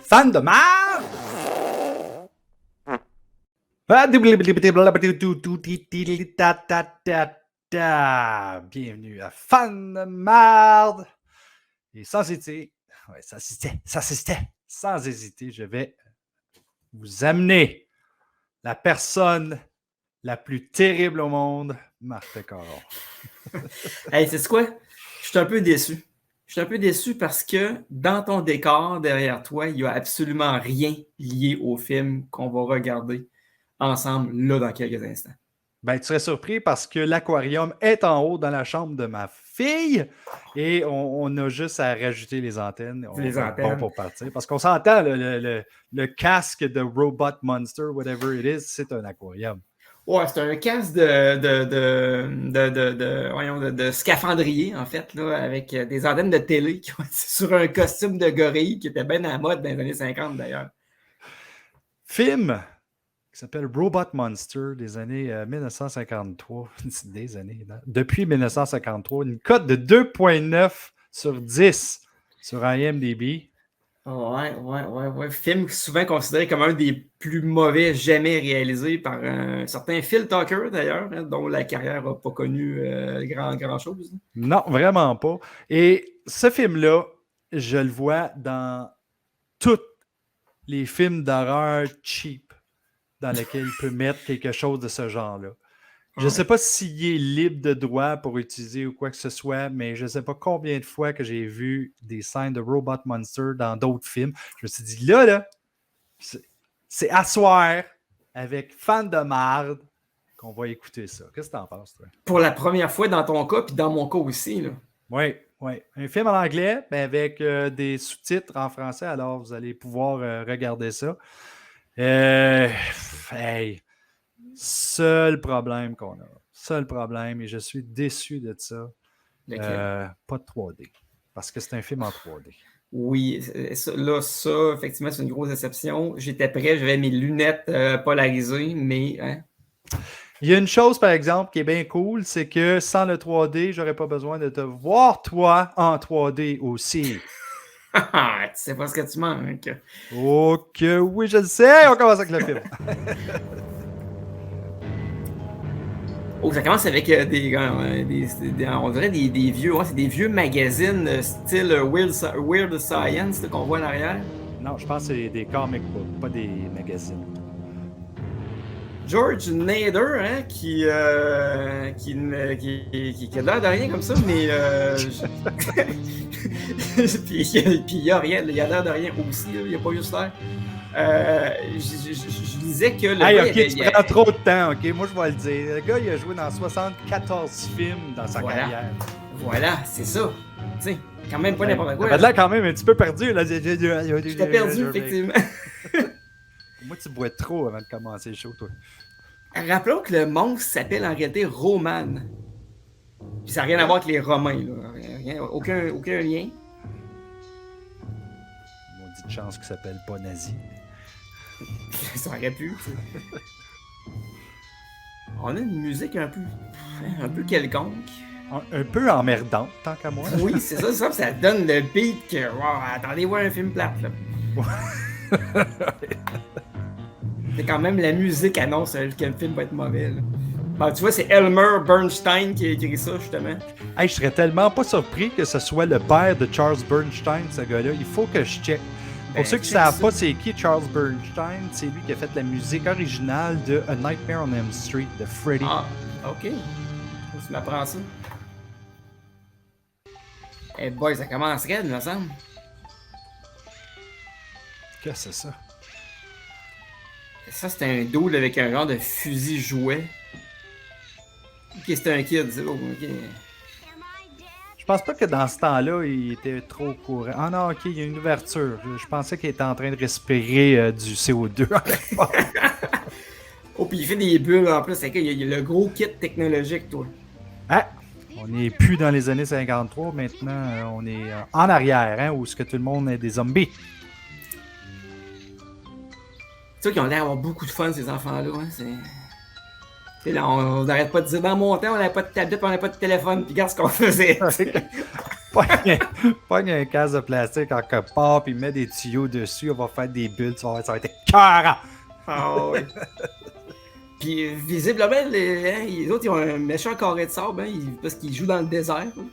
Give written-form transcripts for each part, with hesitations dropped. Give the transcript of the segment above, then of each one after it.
fan de marde! Bienvenue à Fan de marde! Et sans hésiter, sans hésiter, je vais vous amener la personne la plus terrible au monde, Marthe Caron. Hey, c'est quoi? Je suis un peu déçu. Je suis un peu déçu parce que dans ton décor, derrière toi, il n'y a absolument rien lié au film qu'on va regarder ensemble, là, dans quelques instants. Ben, tu serais surpris parce que l'aquarium est en haut dans la chambre de ma fille et on a juste à rajouter les antennes. On Les va être antennes. bon pour partir. Parce qu'on s'entend, le casque de Robot Monster, whatever it is, c'est un aquarium. Ouais, c'est un casque de scaphandrier, en fait, là, avec des antennes de télé qui ont été sur un costume de gorille qui était bien à la mode dans les années 50, d'ailleurs. Film qui s'appelle Robot Monster des années 1953. Des années, là. Depuis 1953, une cote de 2,9 sur 10 sur IMDb. Ouais. Film souvent considéré comme un des plus mauvais jamais réalisés par un certain Phil Tucker, d'ailleurs, hein, dont la carrière n'a pas connu grand-chose. Non, vraiment pas. Et ce film-là, je le vois dans tous les films d'horreur cheap dans lesquels il peut mettre quelque chose de ce genre-là. Je ne sais pas s'il est libre de droit pour utiliser ou quoi que ce soit, mais je ne sais pas combien de fois que j'ai vu des scènes de Robot Monster dans d'autres films. Je me suis dit, là, c'est à soir avec fan de marde qu'on va écouter ça. Qu'est-ce que tu en penses, toi? Pour la première fois dans ton cas, puis dans mon cas aussi. Là. Oui. Un film en anglais, mais avec des sous-titres en français, alors vous allez pouvoir regarder ça. Hey, seul problème qu'on a. Et je suis déçu de ça. Pas de 3D. Parce que c'est un film en 3D. Oui, ça, effectivement, c'est une grosse déception. J'étais prêt, j'avais mes lunettes polarisées, mais... Hein? Il y a une chose, par exemple, qui est bien cool, c'est que sans le 3D, j'aurais pas besoin de te voir, toi, en 3D aussi. Tu sais pas ce que tu manques. Ok, oui, je le sais. On commence avec le film. Ça commence avec on dirait des vieux, c'est des vieux magazines style Weird Science qu'on voit en arrière. Non, je pense que c'est des comic books, pas des magazines. George Nader, hein, qui a l'air de rien comme ça, mais puis il y a rien, il a l'air de rien aussi, là, il a pas juste l'air. Je disais que le gars, tu prends trop de temps, ok? Moi, je vais le dire. Le gars, il a joué dans 74 films dans sa carrière. Voilà, c'est ça. Tu sais, quand même pas n'importe quoi. Il avait l'air quand même un petit peu perdu. J'étais perdu, effectivement. Moi, tu bois trop avant de commencer le show, toi. Rappelons que le monstre s'appelle en réalité Roman. Puis ça n'a rien à voir avec les Romains, là. Aucun lien. Maudite chance qu'il s'appelle pas nazi. Ça aurait pu. On a une musique un peu quelconque. Un peu emmerdante, tant qu'à moi. Oui, c'est ça, ça donne le beat que, wow, attendez voir un film plate, là. C'est quand même la musique annonce que le film va être mauvais, là. Ben, tu vois, c'est Elmer Bernstein qui a écrit ça, justement. Hey, je serais tellement pas surpris que ce soit le père de Charles Bernstein, ce gars-là. Il faut que je check. Pour ceux qui ne savent pas c'est qui Charles Bernstein, c'est lui qui a fait la musique originale de A Nightmare on Elm Street de Freddy. Ah, ok. Tu m'apprends ça. Eh boy, ça commence raide, il me semble. Qu'est-ce que c'est ça? Ça, c'est un dude avec un genre de fusil jouet. Ok, c'est un kid, c'est bon, ok. Je pense pas que dans ce temps-là, il était trop courant. Ah non, ok, il y a une ouverture. Je pensais qu'il était en train de respirer du CO2 à l'époque. Oh, puis il fait des bulles en plus. Il y a le gros kit technologique, toi. Ah! On n'est plus dans les années 53. Maintenant, on est en arrière, hein, où est-ce que tout le monde est des zombies. Tu sais qu'ils ont l'air d'avoir beaucoup de fun, ces enfants-là. Hein? C'est... Là, on n'arrête pas de dire dans mon temps, on n'avait pas de tablette, on n'avait pas de téléphone, puis regarde ce qu'on faisait. Pogne un casque de plastique en quelque part, puis met des tuyaux dessus, on va faire des bulles, tu vas voir, ça va être écœurant! Ah ouais. Puis visiblement, les autres, ils ont un méchant carré de sable, hein, parce qu'ils jouent dans le désert. Hein.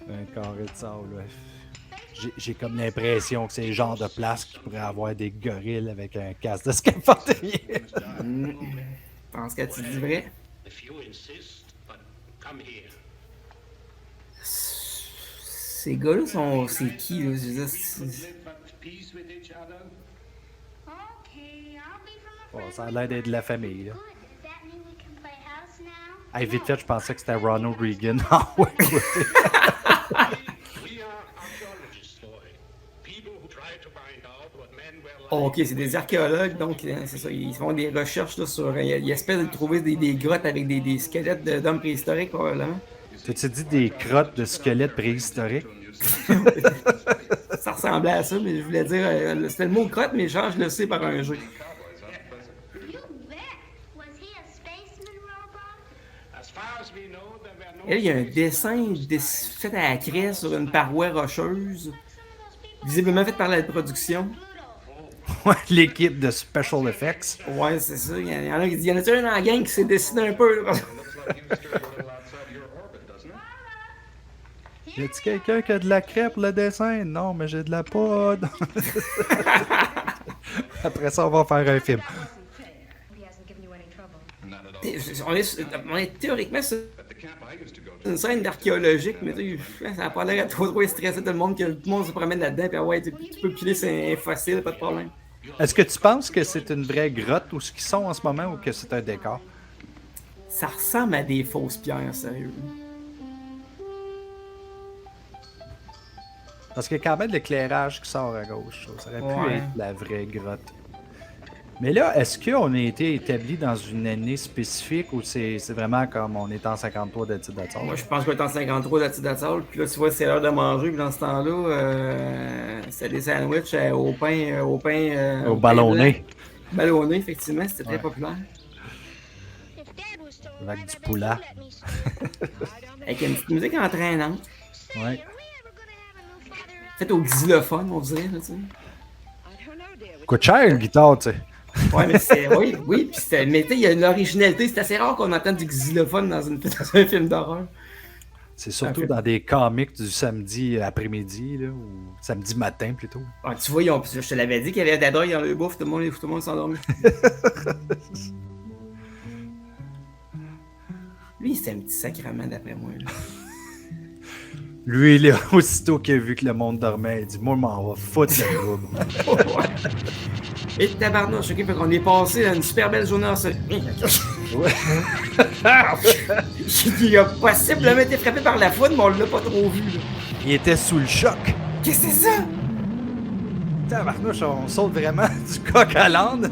Un carré de sable, ouais. J'ai comme l'impression que c'est le genre de place qui pourrait avoir des gorilles avec un casque de scaphandrier. Je pense que tu dis vrai. Ces gars-là sont. C'est qui, là? Je veux dire, Bon, ça a l'air d'être de la famille, là. Hey, vite fait, je pensais que c'était Ronald Reagan. Ah ouais, écoutez. Oh, ok, c'est des archéologues, donc c'est ça. Ils font des recherches là, sur. Ils espèrent de trouver des grottes avec des squelettes d'hommes préhistoriques, probablement. T'as-tu dit des crottes de squelettes préhistoriques? Ça ressemblait à ça, mais je voulais dire. C'était le mot grotte, mais genre, je le sais par un jeu. Et là, il y a un dessin fait à la craie sur une paroi rocheuse, visiblement fait par la production. Ouais, l'équipe de Special Effects. Ouais, c'est ça. Il y en a qui disent, y en a-tu un dans la gang qui s'est dessiné un peu? Là? Y a-tu quelqu'un qui a de la craie pour le dessin? Non, mais j'ai de la poudre. Après ça, on va faire un film. On est théoriquement sur une scène d'archéologique, mais ça n'a pas l'air de trop stresser tout le monde, que tout le monde se promène là-dedans, puis ouais, tu peux piler, c'est un fossile, pas de problème. Est-ce que tu penses que c'est une vraie grotte où ce qu'ils sont en ce moment ou que c'est un décor? Ça ressemble à des fausses pierres, sérieux. Parce qu'il y a quand même de l'éclairage qui sort à gauche. Ça aurait pu être la vraie grotte. Mais là, est-ce qu'on a été établi dans une année spécifique ou c'est vraiment comme on est en 53 d'Atil d'Atil? Moi, je pense qu'on est en 53 d'Atil d'Atil, puis là, tu vois, c'est l'heure de manger, puis dans ce temps-là, c'est des sandwichs au pain. Au ballonné. Ballonné, effectivement, c'était très populaire. Avec du poulet. Avec une petite musique entraînante. Ouais. Fait au xylophone, on dirait, là, tu sais. Coûte cher une guitare, tu sais. Ouais, mais c'est. Oui, puis c'était. Mais tu sais, il y a une originalité. C'est assez rare qu'on entende du xylophone dans un film d'horreur. C'est surtout dans des comics du samedi après-midi, là, ou samedi matin plutôt. Ah, tu vois, je te l'avais dit qu'il y avait de la drogue dans le bouffe, tout le monde s'endormit. Lui, c'est un petit sacrement d'après moi. Là. Lui, là, aussitôt qu'il a vu que le monde dormait, il dit « Moi, m'en va foutre le groupe. » Et tabarnouche, ok, fait qu'on est passé à une super belle journée en soleil. Ouais. Il a possiblement été frappé par la foudre, mais on l'a pas trop vu. Là. Il était sous le choc. Qu'est-ce que c'est ça? Tabarnouche, on saute vraiment du coq à l'âne.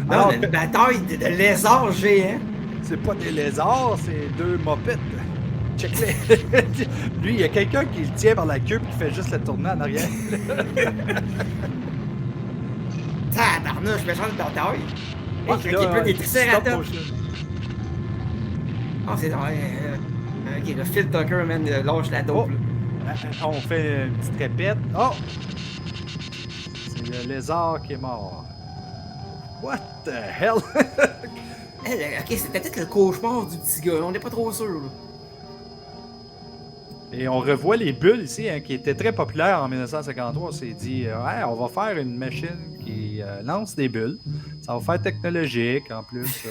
Non, une bataille de lézards géants. C'est pas des lézards, c'est deux mopettes. Check-les. Lui, il y a quelqu'un qui le tient par la queue et qui fait juste le tourner en arrière. Tabarnouche, méchante bataille. Ah, Il peut des tricératops. Ah, c'est ok, le Phil Tucker, man, lâche la dope. On fait une petite répète. Oh! C'est le lézard qui est mort. What the hell? Ok, c'était peut-être le cauchemar du petit gars, on n'est pas trop sûr. Là. Et on revoit les bulles ici, hein, qui étaient très populaires en 1953. On s'est dit, ouais, on va faire une machine qui lance des bulles. Ça va faire technologique en plus.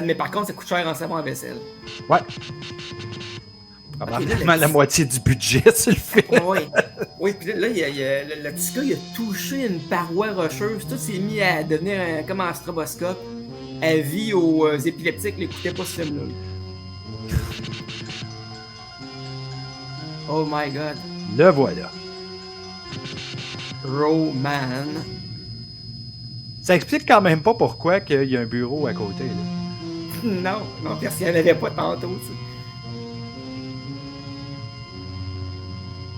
Mais par contre, ça coûte cher en savon à vaisselle. Ouais. Probablement la moitié du budget, tu le fais. Oui, puis là, le petit gars, il a touché une paroi rocheuse. Tout s'est mis à devenir comme un stroboscope. Avis aux épileptiques, n'écoutez pas ce film-là. Oh my god. Le voilà. Roman. Ça explique quand même pas pourquoi il y a un bureau à côté. Là. Non, parce qu'il n'y en avait pas tantôt, tu sais.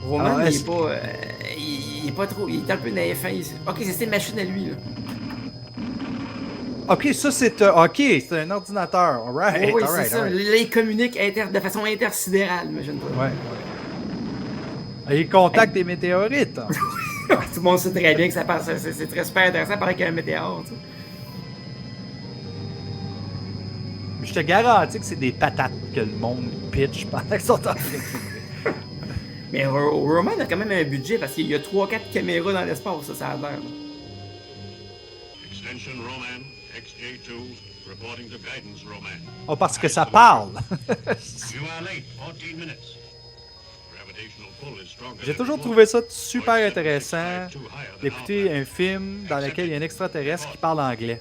Roman, il est pas trop. Il est un peu naïf. Ok, c'est ses machines à lui, là. Ok, ça c'est un ordinateur. Alright, Oui, alright, c'est ça. alright. Là, ils communiquent de façon intersidérale, imagine-toi. Ouais. Et ils contactent des météorites. En plus. Tout le monde sait très bien que ça passe. C'est très super intéressant pareil qu'un météore. Tu sais. Je te garantis que c'est des patates que le monde pitch pendant qu'ils sont en train de... Mais Roman a quand même un budget parce qu'il y a 3-4 caméras dans l'espace, ça a l'air. Extension Roman, XJ2, reporting to guidance Roman. Oh, parce que ça parle. You are late, 14 minutes. Gravitational pull is stronger. J'ai toujours trouvé ça super intéressant d'écouter un film dans lequel il y a un extraterrestre qui parle anglais.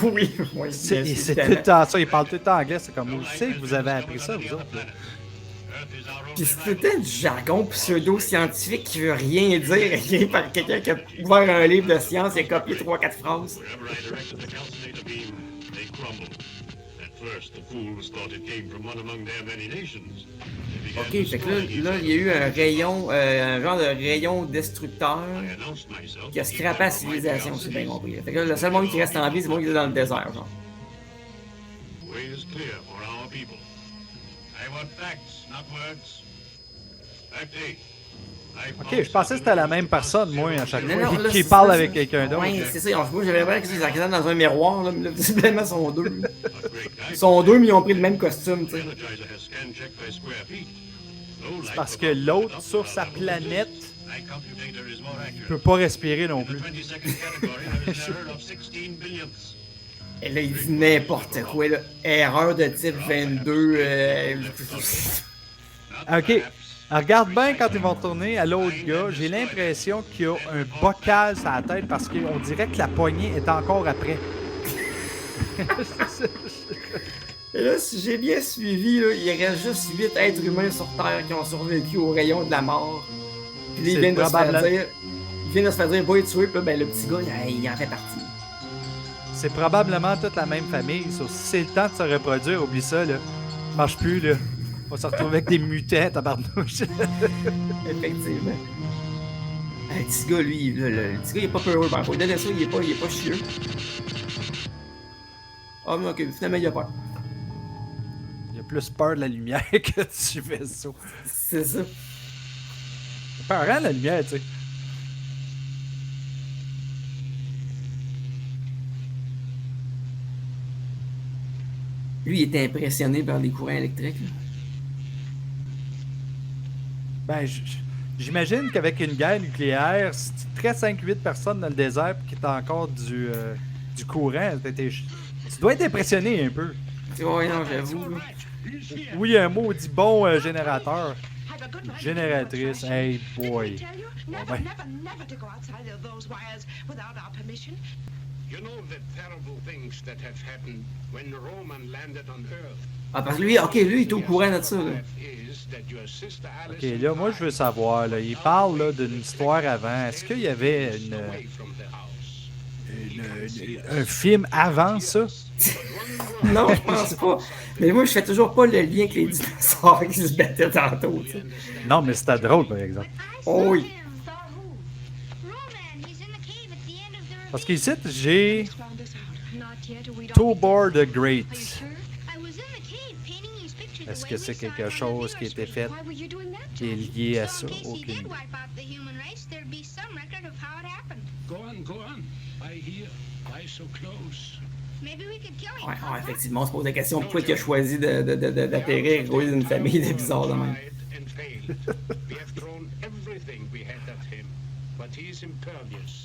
Oui, oui. C'est tout le temps ça, il parle tout le temps anglais. C'est comme, vous savez que vous avez appris ça, vous autres. Là. Puis c'était du jargon pseudo-scientifique qui veut rien dire, écrit par quelqu'un qui a ouvert un livre de science et a copié 3-4 phrases. Ok, fait que là, il y a eu un rayon, un genre de rayon destructeur qui a scrappé la civilisation, si j'ai bien compris. Fait que là, le seul monde qui reste en vie, c'est moi qui est dans le désert, genre. Ok, je pensais que c'était la même personne, moi, à chaque Non, fois, non, là, qui c'est parle ça, avec ça. quelqu'un d'autre. Ouais, c'est ça. Moi, j'avais l'impression qu'ils s'accident dans un miroir, là, mais là, visiblement, ils sont deux. Ils sont deux, mais ils ont pris le même costume, tu sais. C'est parce que l'autre, sur sa planète, peut pas respirer non plus. Et là, il dit n'importe quoi, là. Erreur de type 22. Ok. Alors, regarde bien quand ils vont tourner à l'autre gars. J'ai l'impression qu'il y a un bocal sur la tête parce qu'on dirait que la poignée est encore après. Et là, si j'ai bien suivi, là, il reste juste 8 êtres humains sur Terre qui ont survécu au rayon de la mort. Puis là, ils viennent de se faire dire, va être tué, puis là, ben, le petit gars, il en fait partie. C'est probablement toute la même famille. Sauf si c'est le temps de se reproduire, oublie ça, là. Ça marche plus, là. On va se retrouver avec des mutants, tabarnouche. Effectivement. Le petit gars, lui, le petit gars, il est pas peureux. Par contre, de ça, il est pas chieux. Ah, mais ok, finalement, il a peur. Il a plus peur de la lumière que du vaisseau. C'est ça. C'est peurant, la lumière, tu sais. Lui, il était impressionné par les courants électriques. Là. Ben, j'imagine qu'avec une guerre nucléaire, si tu traites 5-8 personnes dans le désert et que t'as encore du courant, tu dois être impressionné un peu. Ouais, non, j'avoue. Oui, un maudit bon générateur. Génératrice, hey boy. Bon, ben. Ah, parce que lui, ok, lui, il est au courant de ça. Là. Ok, là, moi, je veux savoir, là, il parle là, d'une histoire avant. Est-ce qu'il y avait un film avant ça? Non, je pense pas. Mais moi, je fais toujours pas le lien avec les dinosaures qui se battaient tantôt. T'sais. Non, mais c'était drôle, par exemple. Oh oui. Parce qu'ici, j'ai Tobor the Great. Est-ce que c'est quelque chose qui a été fait qui est lié à ça? Aucune idée. Ouais, effectivement, on se pose la question pourquoi il a choisi d'atterrir au lieu d'une famille de bizarres de même.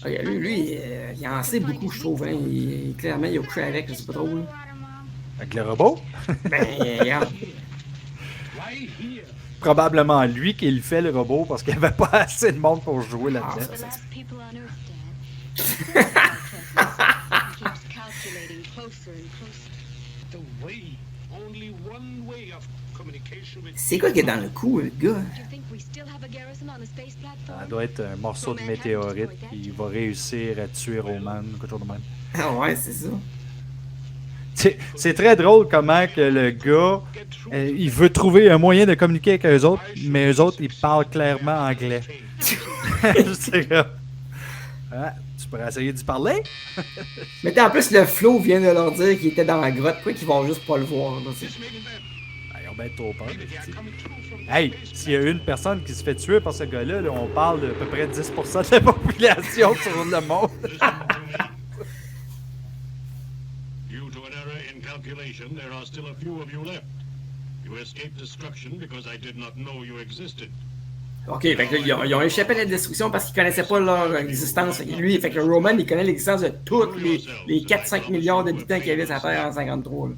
Okay, lui, il en sait beaucoup, je trouve. Hein. Clairement, il a couché avec, je sais pas trop. Là. Avec le robot? Ben, regarde. Probablement lui qui le fait, le robot, parce qu'il n'y avait pas assez de monde pour jouer là-dedans. C'est quoi qui est dans le coup, le gars? Ça doit être un morceau de météorite qui va réussir à tuer Roman, quelque chose de même. Ah ouais, c'est ça. C'est très drôle comment que le gars, il veut trouver un moyen de communiquer avec eux autres, mais eux autres, ils parlent clairement anglais. C'est comme... Ah, tu Tu pourrais essayer d'y parler? Mais en plus, le flow vient de leur dire qu'il était dans la grotte. Pourquoi qu'ils vont juste pas le voir? Là, This may be bad. Ils ont bien trop peur. Maybe they are coming through from Hey, s'il y a une personne qui se fait tuer par ce gars-là, là, on parle de à peu près 10% de la population sur le monde. Listen to me. Due to an error in calculation, there are still a few of you left. You escaped destruction because I did not know you existed. Ok, fait que là, ils ont échappé à la destruction parce qu'ils connaissaient pas leur existence. Fait que lui, fait que Roman, il connaît l'existence de tous les 4-5 millions d'habitants qu'il y avait sur la Terre en 53. Là.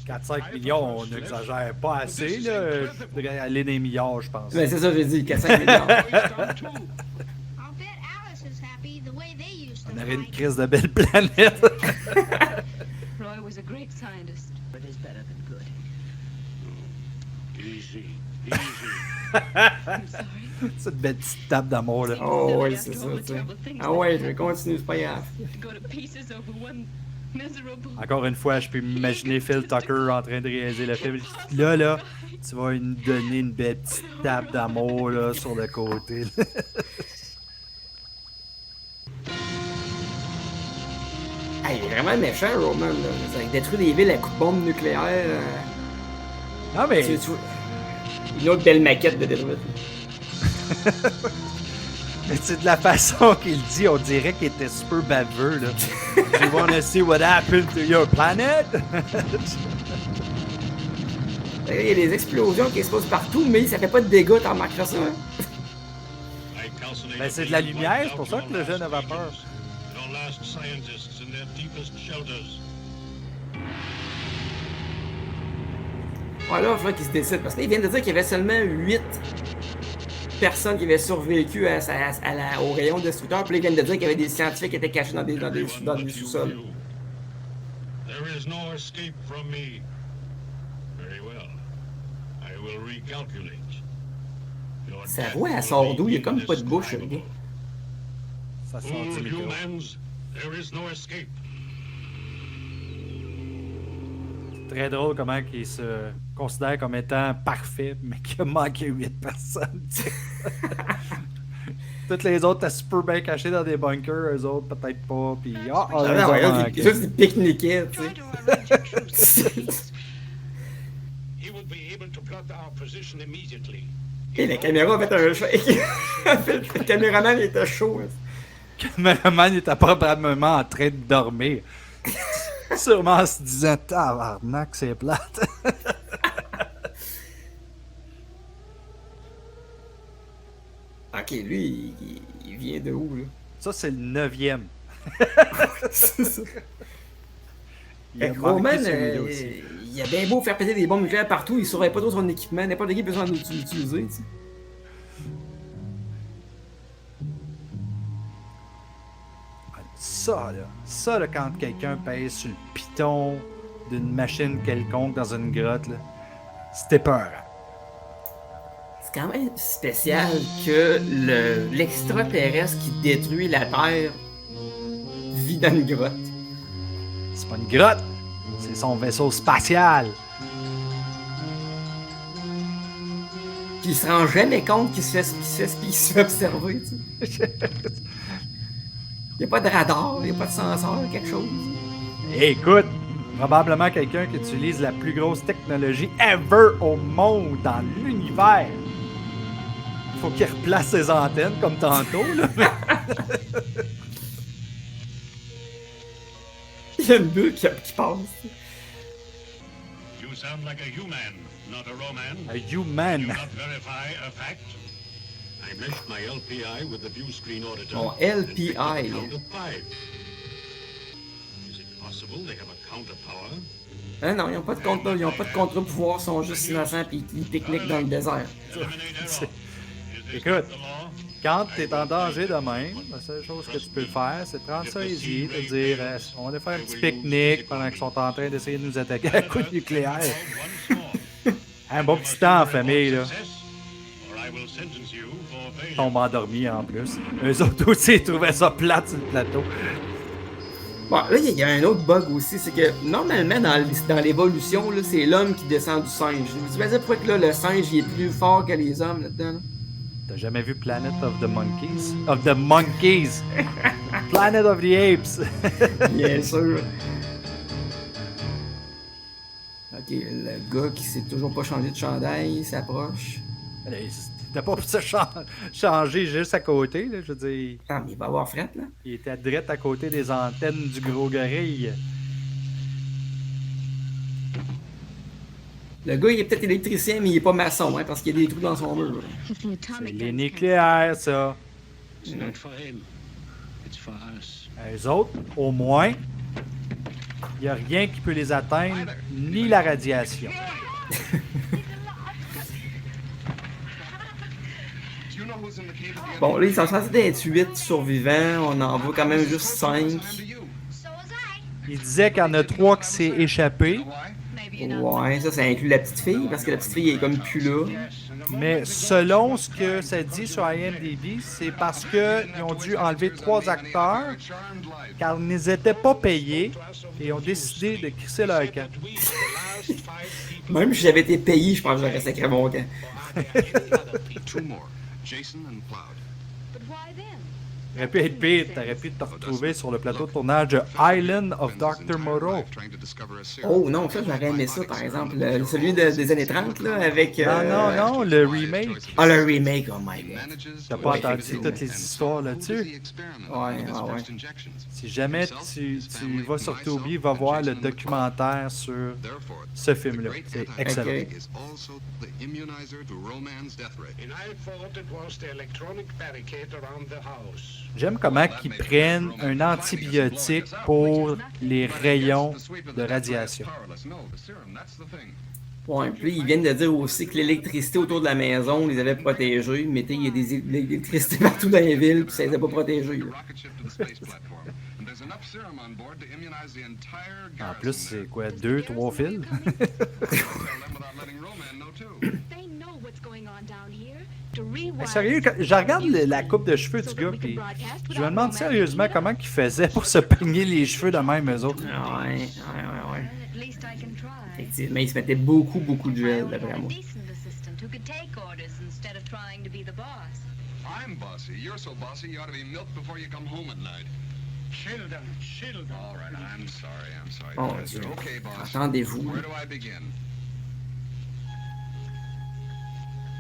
4-5 millions, on n'exagère pas assez, là. Il faudrait aller dans les milliards, je pense. Mais c'est ça que j'ai dit, 4-5 millions. Waste on two. I'll bet Alice is happy the way they used to On aurait une fight. crise de belle planète. Roy was a great scientist, but is better than good. Easy, easy. I'm sorry. C'est une belle petite tape d'amour, là. Oh ouais, c'est ça, tu sais. Ah ouais, je vais continuer, c'est pas grave. To go to pieces over one miserable. Encore une fois, je peux m'imaginer Phil Tucker en train de réaliser le film. Là, tu vas nous donner une belle petite tape d'amour, là, sur le côté. là. Ah, il est vraiment méchant, Roman. Là. Il détruit des villes à coups de bombes nucléaires. Non, mais... Tu vois, une autre belle maquette de détruite. Mais c'est de la façon qu'il dit, on dirait qu'il était super baveux, là. You wanna see what happened to your planet? Il y a des explosions qui se passent partout, mais ça fait pas de dégâts, t'en remarqueras ça. Hein? I calcinate Ben, c'est de la lumière, c'est pour ça que le jeune avait peur. Your last scientists in their deepest shelters. Ouais, là, il va falloir qu'ils se décident. Parce qu'il vient de dire qu'il y avait seulement 8 personnes qui avaient survécu au rayon destructeur. Puis là, ils viennent de dire qu'il y avait des scientifiques qui étaient cachés dans des sous-sols. There is no escape from me. Very well. I will recalculate. Your Sa death voix, elle will sort be d'où? Il y a comme pas de bouche, le indescribable. gars. Ça sent Fool du micro. humans, there is no escape. Très drôle comment il se considère comme étant parfait, mais qu'il a manqué 8 personnes. tu sais. Toutes les autres étaient super bien cachés dans des bunkers, eux autres peut-être pas. Puis Ah non, les ont regarde, manqués. juste des pique-niquets, tu Try sais. to arrange a truce with peace. He will be able to plot our position immediately. Et la caméra a fait un choc. Le caméraman était chaud. Hein. Le caméraman était probablement en train de dormir. Sûrement en se disant tabarnak, c'est plate. Ok, lui, il vient de où, là? Ça, c'est le 9e. C'est ça. Il a Fait que Roman, manqué celui-là aussi. il a bien beau faire péter des bombes nucléaires partout, il saurait pas trop son équipement, n'importe qui a besoin d'utiliser, tu sais. Ça, là, quand quelqu'un pèse sur le piton d'une machine quelconque dans une grotte, là, c'était peur. C'est quand même spécial que l'extraterrestre qui détruit la Terre vit dans une grotte. C'est pas une grotte, c'est son vaisseau spatial. Puis il se rend jamais compte qu'il se fait observer, tu sais. Il n'y a pas de radar, il n'y a pas de senseur, quelque chose. Écoute, probablement quelqu'un qui utilise la plus grosse technologie ever au monde, dans l'univers. Faut qu'il replace ses antennes comme tantôt, là. Il y a une bulle qui passe. You sound like a human, not a Roman. A Do human. not verify a fact. I meshed my LPI with the view screen auditor. Bon, and picked up LPI, a count là. of 5. Is it possible they have a counter power? Hein, non, ils n'ont pas de contre-pouvoir, ils sont juste innocents puis ils pique-niquent dans le désert. Eliminate error. Is this Écoute. not the law? Quand t'es en danger de même, la seule chose que tu peux faire, c'est de prendre ça easy, de dire on va aller faire un petit pique-nique pendant qu'ils sont en train d'essayer de nous attaquer à coups de nucléaire. Once more. Un bon petit temps en famille, là. Success, or I will sentence you for Ils failure. tombent endormis en plus. Eux autres aussi, ils trouvaient ça plate sur le plateau. Bon, là, il y a un autre bug aussi, c'est que normalement, dans l'évolution, là, c'est l'homme qui descend du singe. Tu vas dire pourquoi que là, le singe il est plus fort que les hommes là-dedans? Là? T'as jamais vu Planet of the Monkeys? Of the Monkeys! Planet of the Apes. Bien sûr. Ok, le gars qui s'est toujours pas changé de chandail s'approche. T'as pas pu se changer juste à côté, là, je veux dire. Ah, mais il va avoir fret, là. Il était direct à côté des antennes du gros gorille. Le gars, il est peut-être électricien, mais il est pas maçon, hein, parce qu'il y a des trous dans son mur. If the C'est atomic les guns nucléaires, ça. It's not for him. It's for us. Eux autres, au moins, il n'y a rien qui peut les atteindre, ni la radiation. Bon, là, ils sont censés être 8 survivants. On en voit quand même juste 5. So was I. Il disait qu'il y en a 3 qui s'est échappé, maybe you're not. Ouais, ça inclut la petite fille, parce que la petite fille est comme plus là. mais selon ce que ça dit sur IMDb, c'est parce qu'ils ont dû enlever 3 acteurs car ils n'étaient pas payés et ont décidé de crisser leur camp. Même si j'avais été payé, je pense que j'aurais sacré mon camp. Two more, Jason and Cloud. But why then? T'aurais pu être pire, t'aurais pu te retrouver sur le plateau de tournage de Island of Dr. Moreau. Oh non, ça j'aurais aimé ça par exemple. Celui des années 30 là, avec. Non, le remake. Ah, le remake, oh my god. T'as pas entendu toutes les histoires là-dessus? Ouais. Si jamais tu vas sur Tubi, va voir le documentaire sur ce film-là. C'est excellent. Ok. And I thought it was the electronic barricade around the house. J'aime comment ils prennent un antibiotique pour les rayons de radiation. Ouais, puis ils viennent de dire aussi que l'électricité autour de la maison les avait protégés, mais tu sais, il y a de l'électricité partout dans les villes, puis ça les a pas protégés. Là. En plus, c'est quoi, 2-3 fils? They know what's going on down here. To rewire Sérieux, je regarde la coupe de cheveux du gars, puis je me demande sérieusement comment ils faisaient pour se peigner les cheveux de même, eux autres. Ouais. At least I can try. Effectivement, ils se mettaient beaucoup de gel, I d'après wanted a moi. decent assistant who could take orders instead of trying to be the boss. I'm bossy. You're so bossy you ought to be milked before you come home at night. Sheldon. All right, I'm sorry. Oh, Yes, Dieu. okay, boss. Attendez-vous. Where do I begin?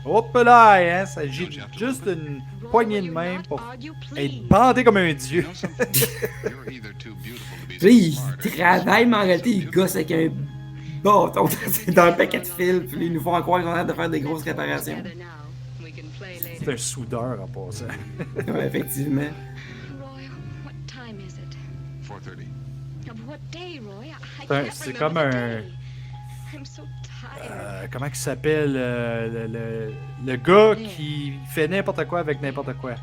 Hop là, hein, ça s'agit juste d'une poignée de main pour être bandé comme un dieu. You know something? You're either too beautiful to be Puis so smart, ils travaillent, mais en réalité, ils gossent avec un bâton dans un paquet de fils, puis ils nous font croire qu'ils ont l'air de faire des grosses réparations. Together now. We can play C'est later. un soudeur en passant. Ouais, effectivement. Roy, what time is it? 4:30. Of what day, Roy? I C'est can't c'est remember comme the un... day. I'm so tired. comment il s'appelle le gars qui fait n'importe quoi avec n'importe quoi.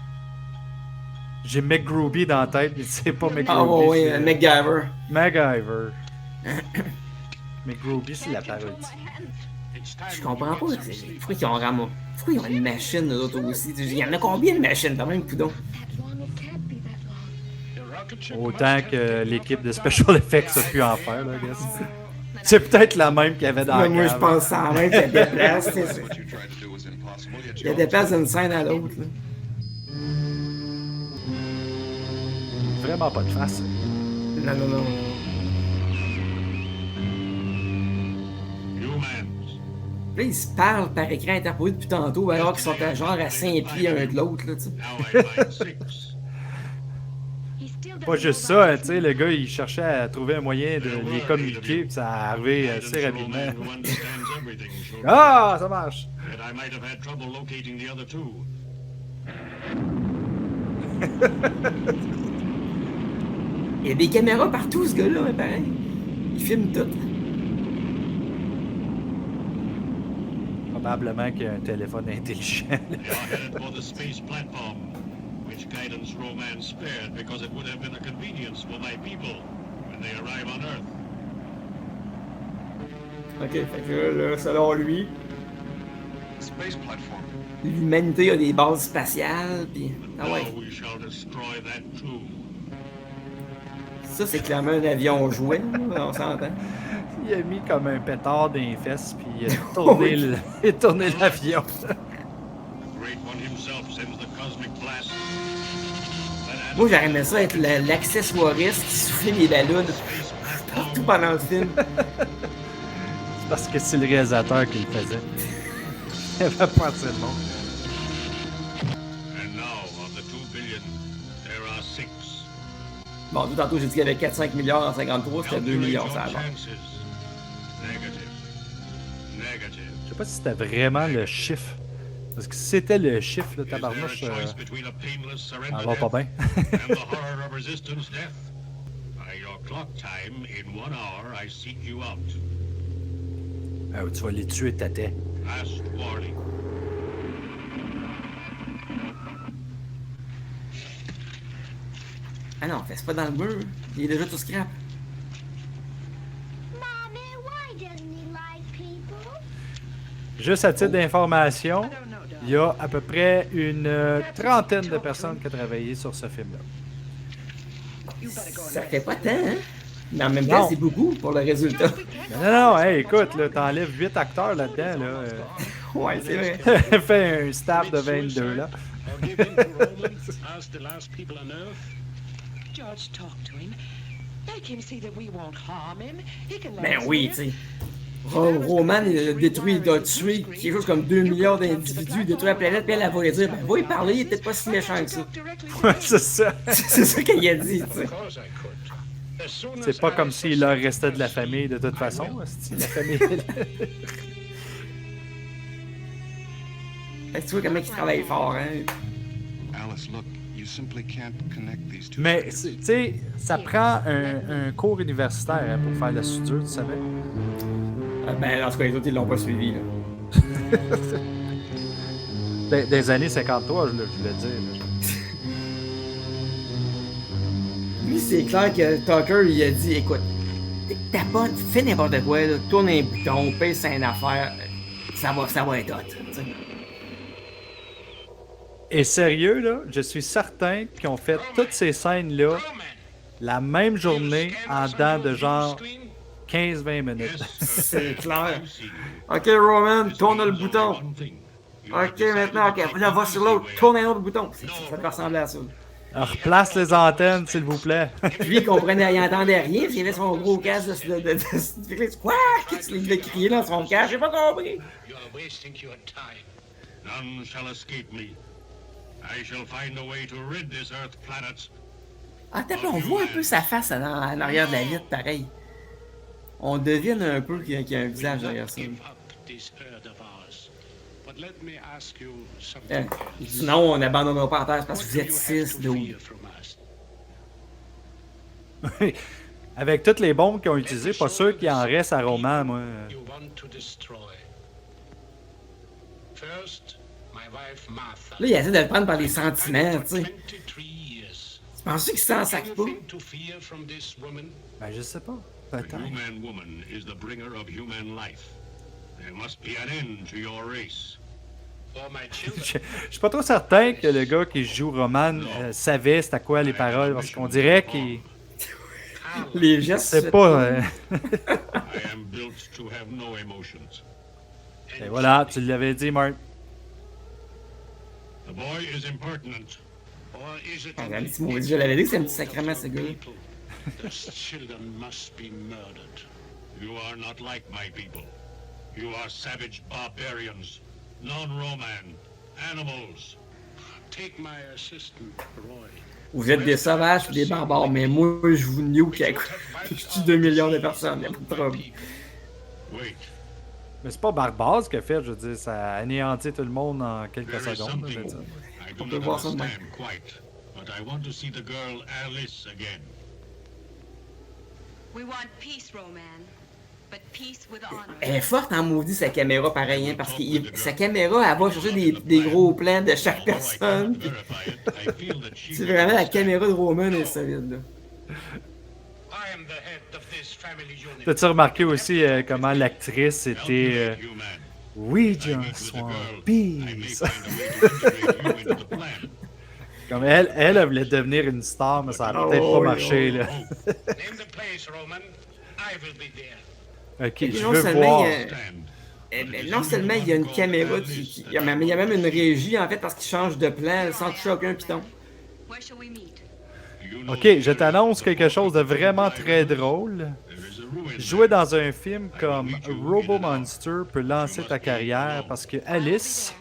J'ai McGrooby dans la tête, mais c'est pas McGrooby. Ah ouais, c'est MacGyver. MacGyver. McGrooby, c'est la Can't control parodie. my hands. It's time Je comprends pas. Pourquoi ils ont ramassé? Pourquoi ils ont une machine, eux autres aussi? Il y en a combien de machines, quand même, coudon? That long, it can't be that long. The rocket ship Autant must que have l'équipe de Special Effects a pu en faire, là, I guess. C'est peut-être la même qu'il y avait dans la Moi, je cave. pense ça en même qu'il y a des places. tu sais, What you tried to do was impossible, yet Il y a you des places d'une scène à l'autre. là. Vraiment pas de face. Non. humans. Là, ils se parlent par écran interposé depuis tantôt, alors qu'ils sont à genre à 5 pieds un de l'autre. Là, tu sais. Now I find 6. He still Pas doesn't juste know about ça, tu sais, le gars, il cherchait à trouver un moyen de les communiquer, puis ça a arrivé assez Guidance rapidement. Roman who understands everything, sure. Ah, ça marche! Yet I might have had trouble locating the other two. Il y a des caméras partout, ce gars-là, hein, pareil. Il filme tout. Probablement qu'il y a un téléphone intelligent. They are headed for the space platform, which guidance Roman spared because it would have been a convenience for my people when they arrive on Earth. Ok, fait que là, selon lui, space platform. l'humanité a des bases spatiales, pis... Ah ouais, Now we shall destroy that too. ça c'est clairement un avion jouet, là, on s'entend. Il a mis comme un pétard dans les fesses, puis il a tourné il a tourné l'avion. The Great One himself sends the cosmic blast that Moi, j'aurais aimé ça être l'accessoiriste qui soufflait les ballons partout pendant le film. C'est parce que c'est le réalisateur qui le faisait. Il avait pas assez de monde. And now, of the 2 billion, there are 6. Bon, tout tantôt, j'ai dit qu'il y avait 4-5 milliards en 53, c'était 2 millions, ça va. Negative. Negative. Je sais pas si c'était vraiment le chiffre. Parce que si c'était le chiffre, le Is there a tabarnouche, choice between a painless surrender ça va pas bien. and the horror of resistance death? By your clock time, in 1 hour, I seek you out. Tu vas les tuer, tâtais. Last warning. Ah non, fais pas dans le mur. Il est déjà tout scrap. Mommy, why doesn't he like people? Juste à titre d'information, I don't know, il darling. y a à peu près une trentaine de personnes qui ont travaillé sur ce film-là. You better go and Ça rest. fait pas tant, hein? Mais en même Non. temps, c'est beaucoup pour le résultat. Non, hey, écoute, là, t'enlèves 8 acteurs là-dedans, là. Ouais, c'est vrai. Fais un staff de 22, là. Or give in to Roman as the last people on earth? George, talk to him. Make him see that we won't harm him. He can let Ben us oui, live. tu sais. Roman, il a détruit, il a tué quelque chose comme 2 milliards d'individus, il détruit la planète, puis elle va lui dire, ben va y parler, il est peut-être pas si méchant que ça. Talk directly to Ouais, him. c'est ça. C'est ça qu'il a dit, tu sais. Of course I could. As soon C'est as pas I comme s'il leur suspect restait de la person, famille de toute I façon. will. Si la famille. Fait que tu vois comment il travaille fort, hein. Alice, look, you simply can't connect these two. Mais, circuits. tu sais, ça prend un cours universitaire hein, pour faire la soudure, tu savais? Ben, dans ce cas, les autres, ils l'ont pas suivi, là. Des années 53, je voulais dire. Là. Lui, c'est clair que Tucker, il a dit, écoute, t'as pas, fais n'importe quoi, là, tourne un bouton, pèse sur une affaire, ça va être hot, tu sais. Et sérieux, là, je suis certain qu'ils ont fait toutes ces scènes-là la même journée en dedans de genre 15-20 minutes. C'est clair. Ok, Roman, tourne le bouton. Ok, maintenant, ok, là, va sur l'autre, tourne un autre bouton. Ça peut ressembler à ça. Alors, replace les antennes, s'il vous plaît. Puis lui, il comprenait, il entendait rien, parce qu'il avait son gros casque de quoi? Qu'est-ce qu'il devait crier dans son casque? J'ai pas compris. You are wasting your time. None shall escape me. I shall find a way to rid this Earth planet. Ah, t'as on voit un peu sa face en arrière de la vitre, pareil. On devine un peu qu'il y a un visage derrière ça. Give up this earth of ours. But let me ask you something Hein. else. Sinon, on n'abandonnera pas en terre parce que What vous do êtes you have 6 to de haut. fear from us? Avec toutes les bombes qu'ils ont utilisées, pas sûr qu'il en reste à Roman, moi. You want to destroy. First, my wife Martha. Là, il essaie de le prendre par les sentiments, tu sais. 23 years. Tu penses qu'il s'en sac pas? Anything to fear from this woman? Ben, je sais pas. The Peut-être. human woman is the bringer of human life. There must be an end to your race. Or my children? Je suis pas trop certain que le gars qui joue Roman savait c'était quoi les paroles, parce qu'on dirait qu'il Les gestes. sait pas. I am built to have no emotions. Et voilà, tu l'avais dit, Mark. The boy is impertinent. Or is it Ah, un petit maudit, je l'avais dit que c'est un petit sacrement, ce gars-là. people? Those children must be murdered. You are not like my people. You are savage barbarians, non-Roman, animals. Take my assistant, Roy. Vous êtes des sauvages et des barbares, mais moi, je vous nuke à quoi? Je tue 2 millions de personnes, y'a pas de problème. Wait, Mais c'est pas barbare ce qu'il a fait, je veux dire, ça a anéanti tout le monde en quelques there is secondes. Je veux something dire. I do peut not voir ça de understand quite, but I want to see the girl Alice again. We want peace, Roman. But peace with honor. Elle est forte en maudit, sa caméra, pareil, hein, parce que sa caméra, elle va chercher des gros plans de chaque Although I personne. cannot verify it, I feel that she C'est vraiment la caméra de Roman est solide, là. I am the head of this family unit. T'as-tu remarqué aussi comment l'actrice help you était. make human. We I meet just with the want girl. I may peace. find a way to integrate you into the plan. Comme elle voulait devenir une star, mais ça a peut-être Oh, pas marché, là. Name the place, Roman. I will be there. Ok, Et je non veux seulement, voir. il y a- non seulement il y a une caméra, il y a même une régie, en fait, parce qu'il change de plan sans toucher aucun piton. Where shall we meet? Ok, je t'annonce quelque chose de vraiment très drôle. Jouer dans un film comme Robo Monster peut lancer ta carrière parce que Alice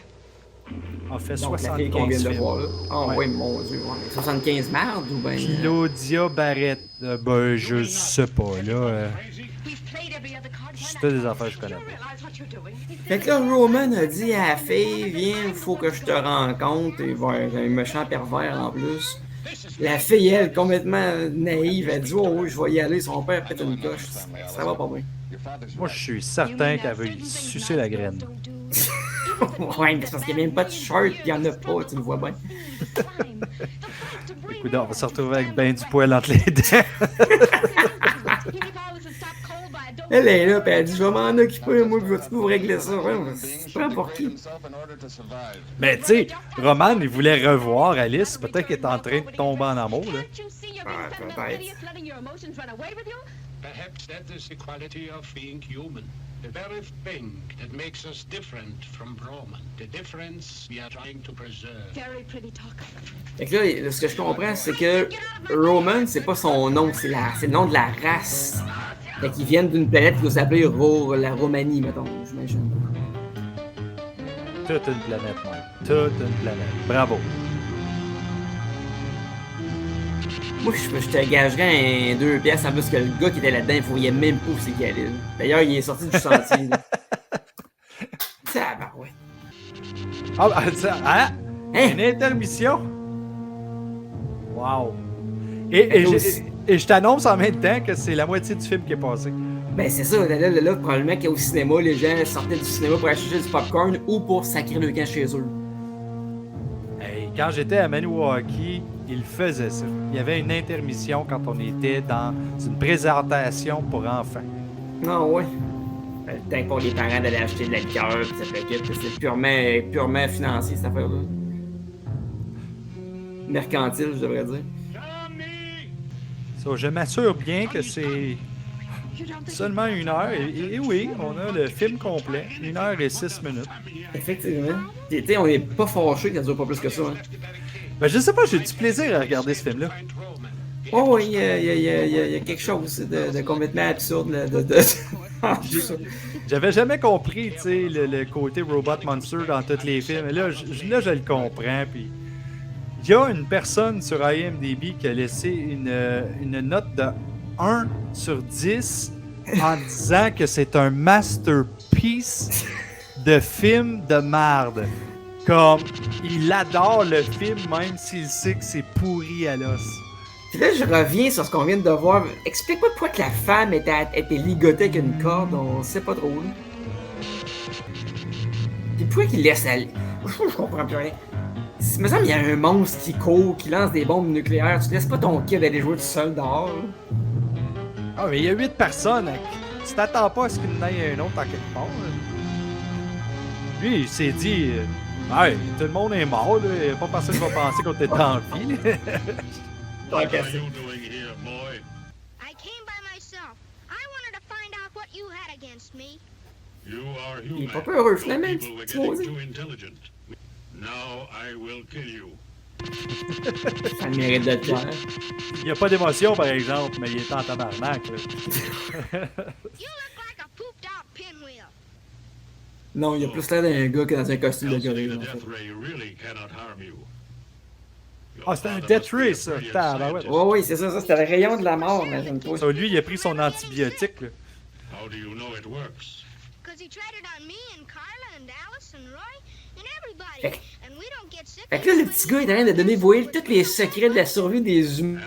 a fait Donc, la fille qu'on 75 vient de films. voir là. Ah Ouais. oui, mon Dieu. Ouais, mais 75 mardes ou bien. Claudia Barrett, ben je sais pas, là. C'était des affaires que je connais pas. Fait que là, Roman a dit à la fille, viens, faut que je te rencontre. Et ouais, un méchant pervers en plus. La fille, elle, complètement naïve, elle dit, oh oui, je vais y aller. Son père pète une coche. Ça va pas bien. Moi, je suis certain qu'elle veut y sucer la graine. Ouais, mais c'est parce qu'il n'y a même pas de shirt, il y en a pas, tu le vois bien. Écoute, on va se retrouver avec ben du poil entre les dents. Elle est là, pis elle dit, je vais m'en occuper, moi, je vais vous régler ça. Ouais, c'est pas pour qui. Mais tu sais, Roman, il voulait revoir Alice. Peut-être qu'elle est en train de tomber en amour, là. Perhaps that is the quality of being human. The very thing that makes us different from Roman. The difference we are trying to preserve. Very pretty talk. Fait que là, ce que je comprends, c'est que Roman, c'est pas son nom, c'est le nom de la race. Fait qu'ils viennent d'une planète qui doit s'appeler la Romanie, mettons, j'imagine. Toute une planète, Mike. Toute une planète. Bravo. Moi, je te gagerais un 2 piastres en plus que le gars qui était là-dedans, il voyait même pas où c'est qu'il allait. D'ailleurs, il est sorti du sentier. Ça, bah ouais. Ah, ça, hein? Hein? Une intermission? Wow. Et je t'annonce en même temps que c'est la moitié du film qui est passé. Ben c'est ça, là, probablement qu'au cinéma, les gens sortaient du cinéma pour acheter du popcorn ou pour sacrer le camp chez eux. Hey, quand j'étais à Maniwaki, il faisait ça. Il y avait une intermission quand on était dans une présentation pour enfants. Ah ouais. Ben, le temps pour les parents d'aller acheter de la liqueur, pis ça fait que c'est purement financier cette affaire-là. Mercantile, je devrais dire. Ça, je m'assure bien que c'est seulement 1 heure. Et oui, on a le film complet, 1 heure et 6 minutes. Effectivement. Tu sais, on n'est pas fâché que ça dure pas plus que ça. Hein. Ben, je sais pas, j'ai du plaisir à regarder ce film-là. Oh oui, il y a quelque chose de complètement absurde là, J'avais jamais compris, tu sais, le côté Robot Monster dans tous les films. Et là, je le comprends. Puis il y a une personne sur IMDb qui a laissé une note de 1 sur 10 en disant que c'est un masterpiece de film de merde. Comme, il adore le film même s'il sait que c'est pourri à l'os. Puis là, je reviens sur ce qu'on vient de voir. Explique-moi pourquoi que la femme était ligotée avec une corde, on sait pas trop. Là. Puis pourquoi qu'il laisse aller? Je comprends plus rien. Il me semble qu'il y a un monstre qui court, qui lance des bombes nucléaires. Tu laisses pas ton kid aller jouer tout seul dehors. Là. Ah, mais il y a 8 personnes. Hein. Tu t'attends pas à ce qu'il y en ait un autre en quelque part. Là. Lui, il s'est dit... hey, tout le monde est mort, là. Il n'y a pas personne qui va penser qu'on était en vie. What are you doing here, boy? I came by myself. I wanted to find out what you had against me. You are Il est human. pas peu heureux, Your finalement, people were petit getting maudit. too intelligent. Now I will kill you. Ça le mérite de te faire. Il n'y a pas d'émotion, par exemple, mais il est en tabarnak. Là. You look like a pooped out pinwheel. Non, il y a plus l'air d'un gars que dans un costume de Considering gorille. the En fait. death ray really cannot harm you. Your Ah, c'était un father death must be a ray, ça. brilliant Tabarouette. scientist. Ouais, oui, c'est ça, c'était le rayon de la mort, imagine-toi. So, lui, il a pris son antibiotique. Là. How do you know it works? Because he tried it on me and Carla and Alice and Roy and everybody. Fait- And we don't get sick. Fait que là, le petit gars est en train de donner, vous voyez, tous les secrets de la survie des humains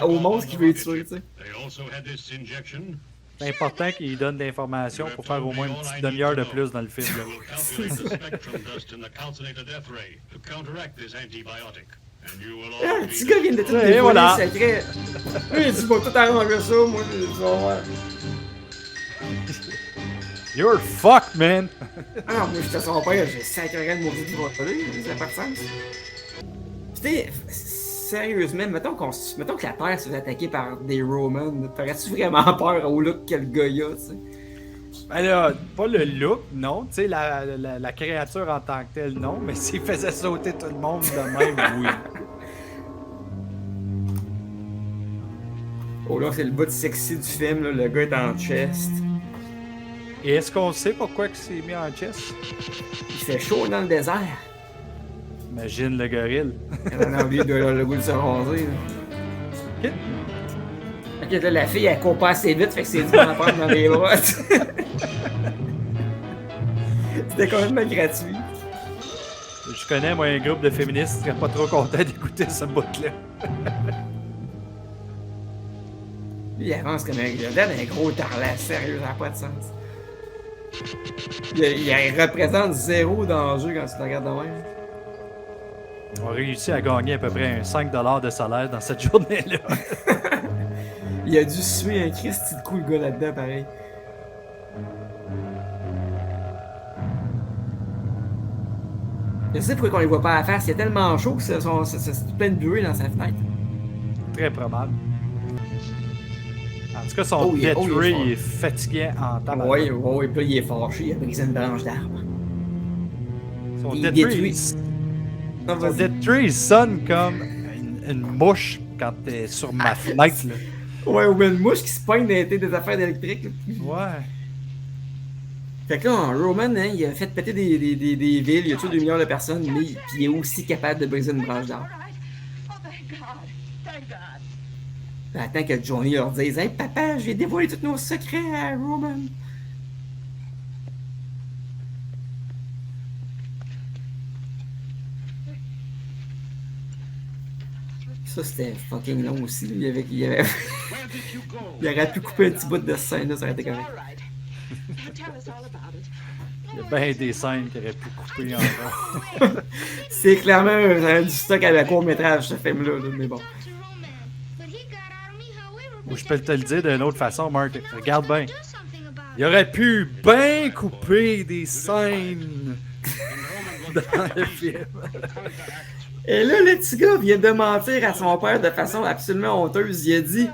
au monstre qu'il veut tuer, tu sais. They also had this injection. C'est important qu'il donne de l'information pour faire au moins une petite demi-heure de plus dans le film. Là. We'll calculate the spectrum dust in the calcinator death ray to counteract this antibiotic. And you will Ah, all le be petit gars vient de tout Et dévoiler voilà. les secrets. Lui, il dit, bon, tout arranger ça, moi, je vais voir. You're fucked, man! Ah, moi, j'étais son père, j'ai sacré de maudit de voler, ça n'a pas de sens. Tu sais, sérieusement, mettons que la Terre se fait attaquer par des Romans, t'aurais-tu vraiment peur au look que le gars y a, tu sais? Ben là, pas le look, non. Tu sais, la créature en tant que telle, non. Mais s'il faisait sauter tout le monde de même, oui. Oh là, c'est le bout sexy du film, là. Le gars est en chest. Et est-ce qu'on sait pourquoi il s'est mis en chest? Il fait chaud dans le désert. Imagine le gorille. Elle en a oublié de le goût de se raser, là. Ok. Ok, là, la fille, elle court pas assez vite, fait que c'est dur d'en prendre dans les bras. C'était complètement gratuit. Je connais, moi, un groupe de féministes qui serait pas trop content d'écouter ce bout-là. Lui, il avance comme un gros tarlat, sérieux, ça n'a pas de sens. Il représente zéro danger quand tu le regardes de même. On a réussi à gagner à peu près un 5$ de salaire dans cette journée-là. Il a dû suer un Christy de coup, le gars, là-dedans, pareil. Je sais pourquoi on les voit pas à la face. Il y a tellement chaud que c'est plein de buée dans sa fenêtre. Très probable. En tout cas, son Death Ray est fatigué en temps. Oui, puis là, il est fâché. Il a brisé une branche d'arbre. Son Il Death détruit. Ray, son Death Ray, il sonne comme une mouche quand t'es sur ma fenêtre. Là. Ouais, ou une mouche qui se pogne dans des affaires électriques. Ouais. Fait que là, Roman, hein, il a fait péter des villes, il a tué 2 millions de personnes, mais puis il est aussi capable de briser une branche d'arbre. Oh, thank God. Thank God. Puis attends que Johnny leur dise: Hey papa, j'ai dévoilé tous nos secrets à Roman. Ça, c'était fucking long aussi. Il aurait pu couper un petit bout de scène, là, ça aurait été correct. All right. Now tell us all about it. Il y a bien des scènes qu'il aurait pu couper encore. C'est clairement du stock à la court-métrage, ce film-là, là, mais bon. Talk to Roman, but he got out of me, however, Ou je peux te le dire d'une autre façon, Mark. Regarde bien. do something about Il aurait pu bien couper des scènes dans le film. Et là, le petit gars vient de mentir à son père de façon absolument honteuse. Il a dit: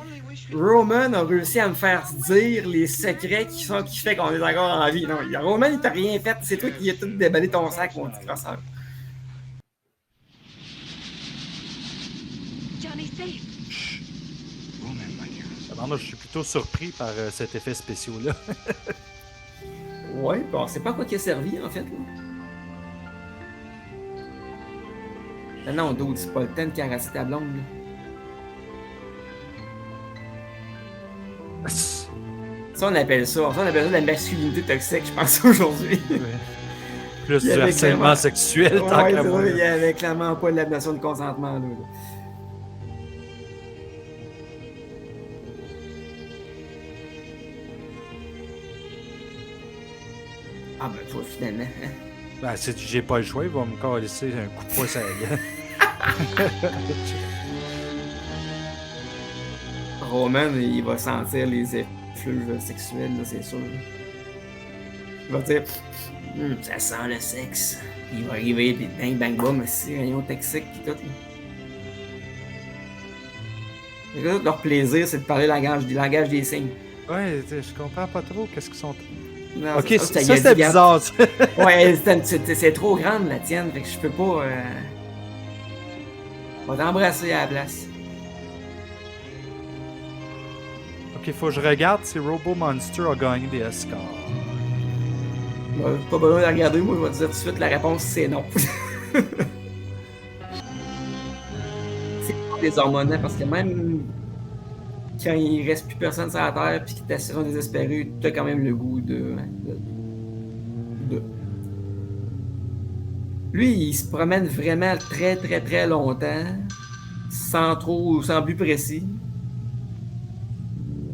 Roman a réussi à me faire dire les secrets qui fait qu'on est encore en vie. Non, Roman, il t'a rien fait. C'est toi qui as tout déballé ton sac, mon petit crosseur. Johnny safe. Roman, my dear. Alors, moi, je suis plutôt surpris par cet effet spécial-là. Ouais, bon, on sait pas à quoi il a servi, en fait. Là. Non, d'autres, c'est pas le temps de caresser ta blonde. Là. Ça, on appelle ça la masculinité toxique, je pense, aujourd'hui. Plus Il y du avait harcèlement clairement- sexuel, tant Ouais, qu'à c'est moi. ça, il y avait clairement pas de la notion de consentement, là. Ah ben toi, finalement, hein. Ben, si j'ai pas le choix, il va me laisser un coup de poing sur la gueule. Roman, il va sentir les effluves sexuels, là, c'est sûr. Il va dire: ça sent le sexe. Il va arriver, puis bang bang boum, c'est rayon toxique, pis tout. Là. Les autres, leur plaisir, c'est de parler langage des signes. Ouais, je comprends pas trop qu'est-ce qu'ils sont. Non, Ok, c'est ça, il a c'était dit, bizarre. Ça. Ouais, c'est trop grande la tienne, fait que je peux pas. On va t'embrasser à la place. Ok, faut que je regarde si Robo Monster a gagné des Oscars. Pas besoin de regarder, moi je vais te dire tout de suite la réponse c'est non. C'est pas des hormones, parce que même quand il reste plus personne sur la terre puis que ta saison désespérée, t'as quand même le goût de. Lui, il se promène vraiment très très très longtemps, sans but précis.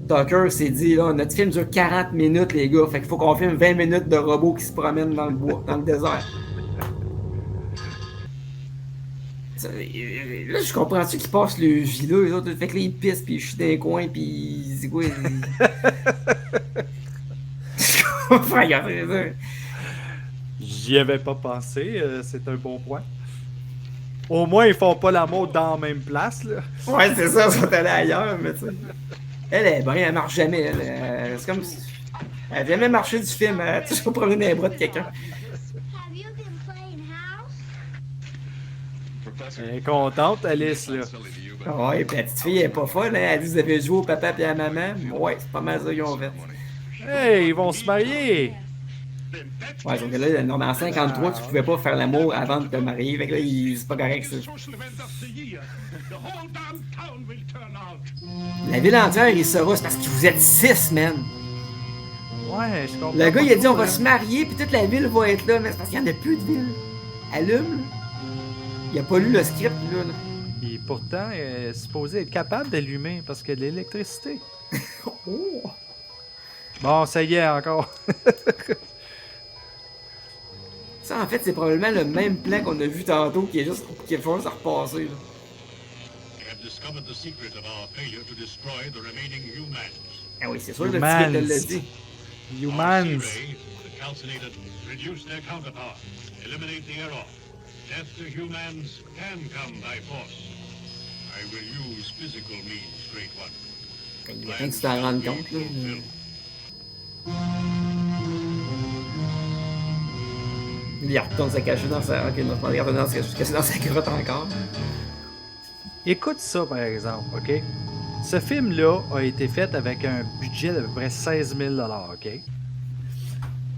Tucker s'est dit, là, notre film dure 40 minutes, les gars, fait qu'il faut qu'on filme 20 minutes de robots qui se promènent dans le bois, dans le désert. Là, je comprends-tu qu'ils passent le vie là, les autres, fait que là, ils pissent, puis ils chutent dans les coins, puis c'est quoi? Je comprends, il a fait ça. J'y avais pas pensé, c'est un bon point. Au moins, ils font pas l'amour dans la même place, là. Ouais, c'est ça, ils sont allés ailleurs, mais tu sais. Elle est bonne, elle marche jamais, elle. C'est comme si... Elle a jamais marché du film, elle a toujours promené dans les bras de quelqu'un. Have you been playing house? Elle est contente, Alice, là. Ah ouais, puis la petite fille, elle est pas folle, hein? Elle dit, vous avez joué au papa et à la maman. Ouais, c'est pas mal ça qu'ils ont fait. Hey, ils vont se marier! Ouais, sauf que là, dans 1953, tu pouvais pas faire l'amour avant de te marier. Fait que là, c'est pas correct, ça. La ville entière, il saura, c'est parce que vous êtes 6, man. Ouais, je comprends. Le gars, il a dit, on va pas, se marier, puis toute la ville va être là, mais c'est parce qu'il y en a plus de ville. Allume, là. Il a pas lu le script, là. Et pourtant, il est supposé être capable d'allumer parce qu'il y a de l'électricité. Oh! Bon, ça y est, encore. Ça, en fait, c'est probablement le même plan qu'on a vu tantôt qui est juste qui est juste à repasser. Là. We have discovered the secret of our failure to destroy the remaining humans. Ah oui, c'est sûr, le ticket de l'a dit. Our Humans. Sea-Ray, the calcinated, reduce their counterpart, eliminate the error. Death to humans can come by force. I will use physical means, Great One. Il y a rien que tu t'en rendes compte, là. Il retourne se cacher dans sa... Ok, non, il retourne se cacher dans sa grotte encore. Écoute ça, par exemple, OK? Ce film-là a été fait avec un budget d'à peu près 16 000 OK?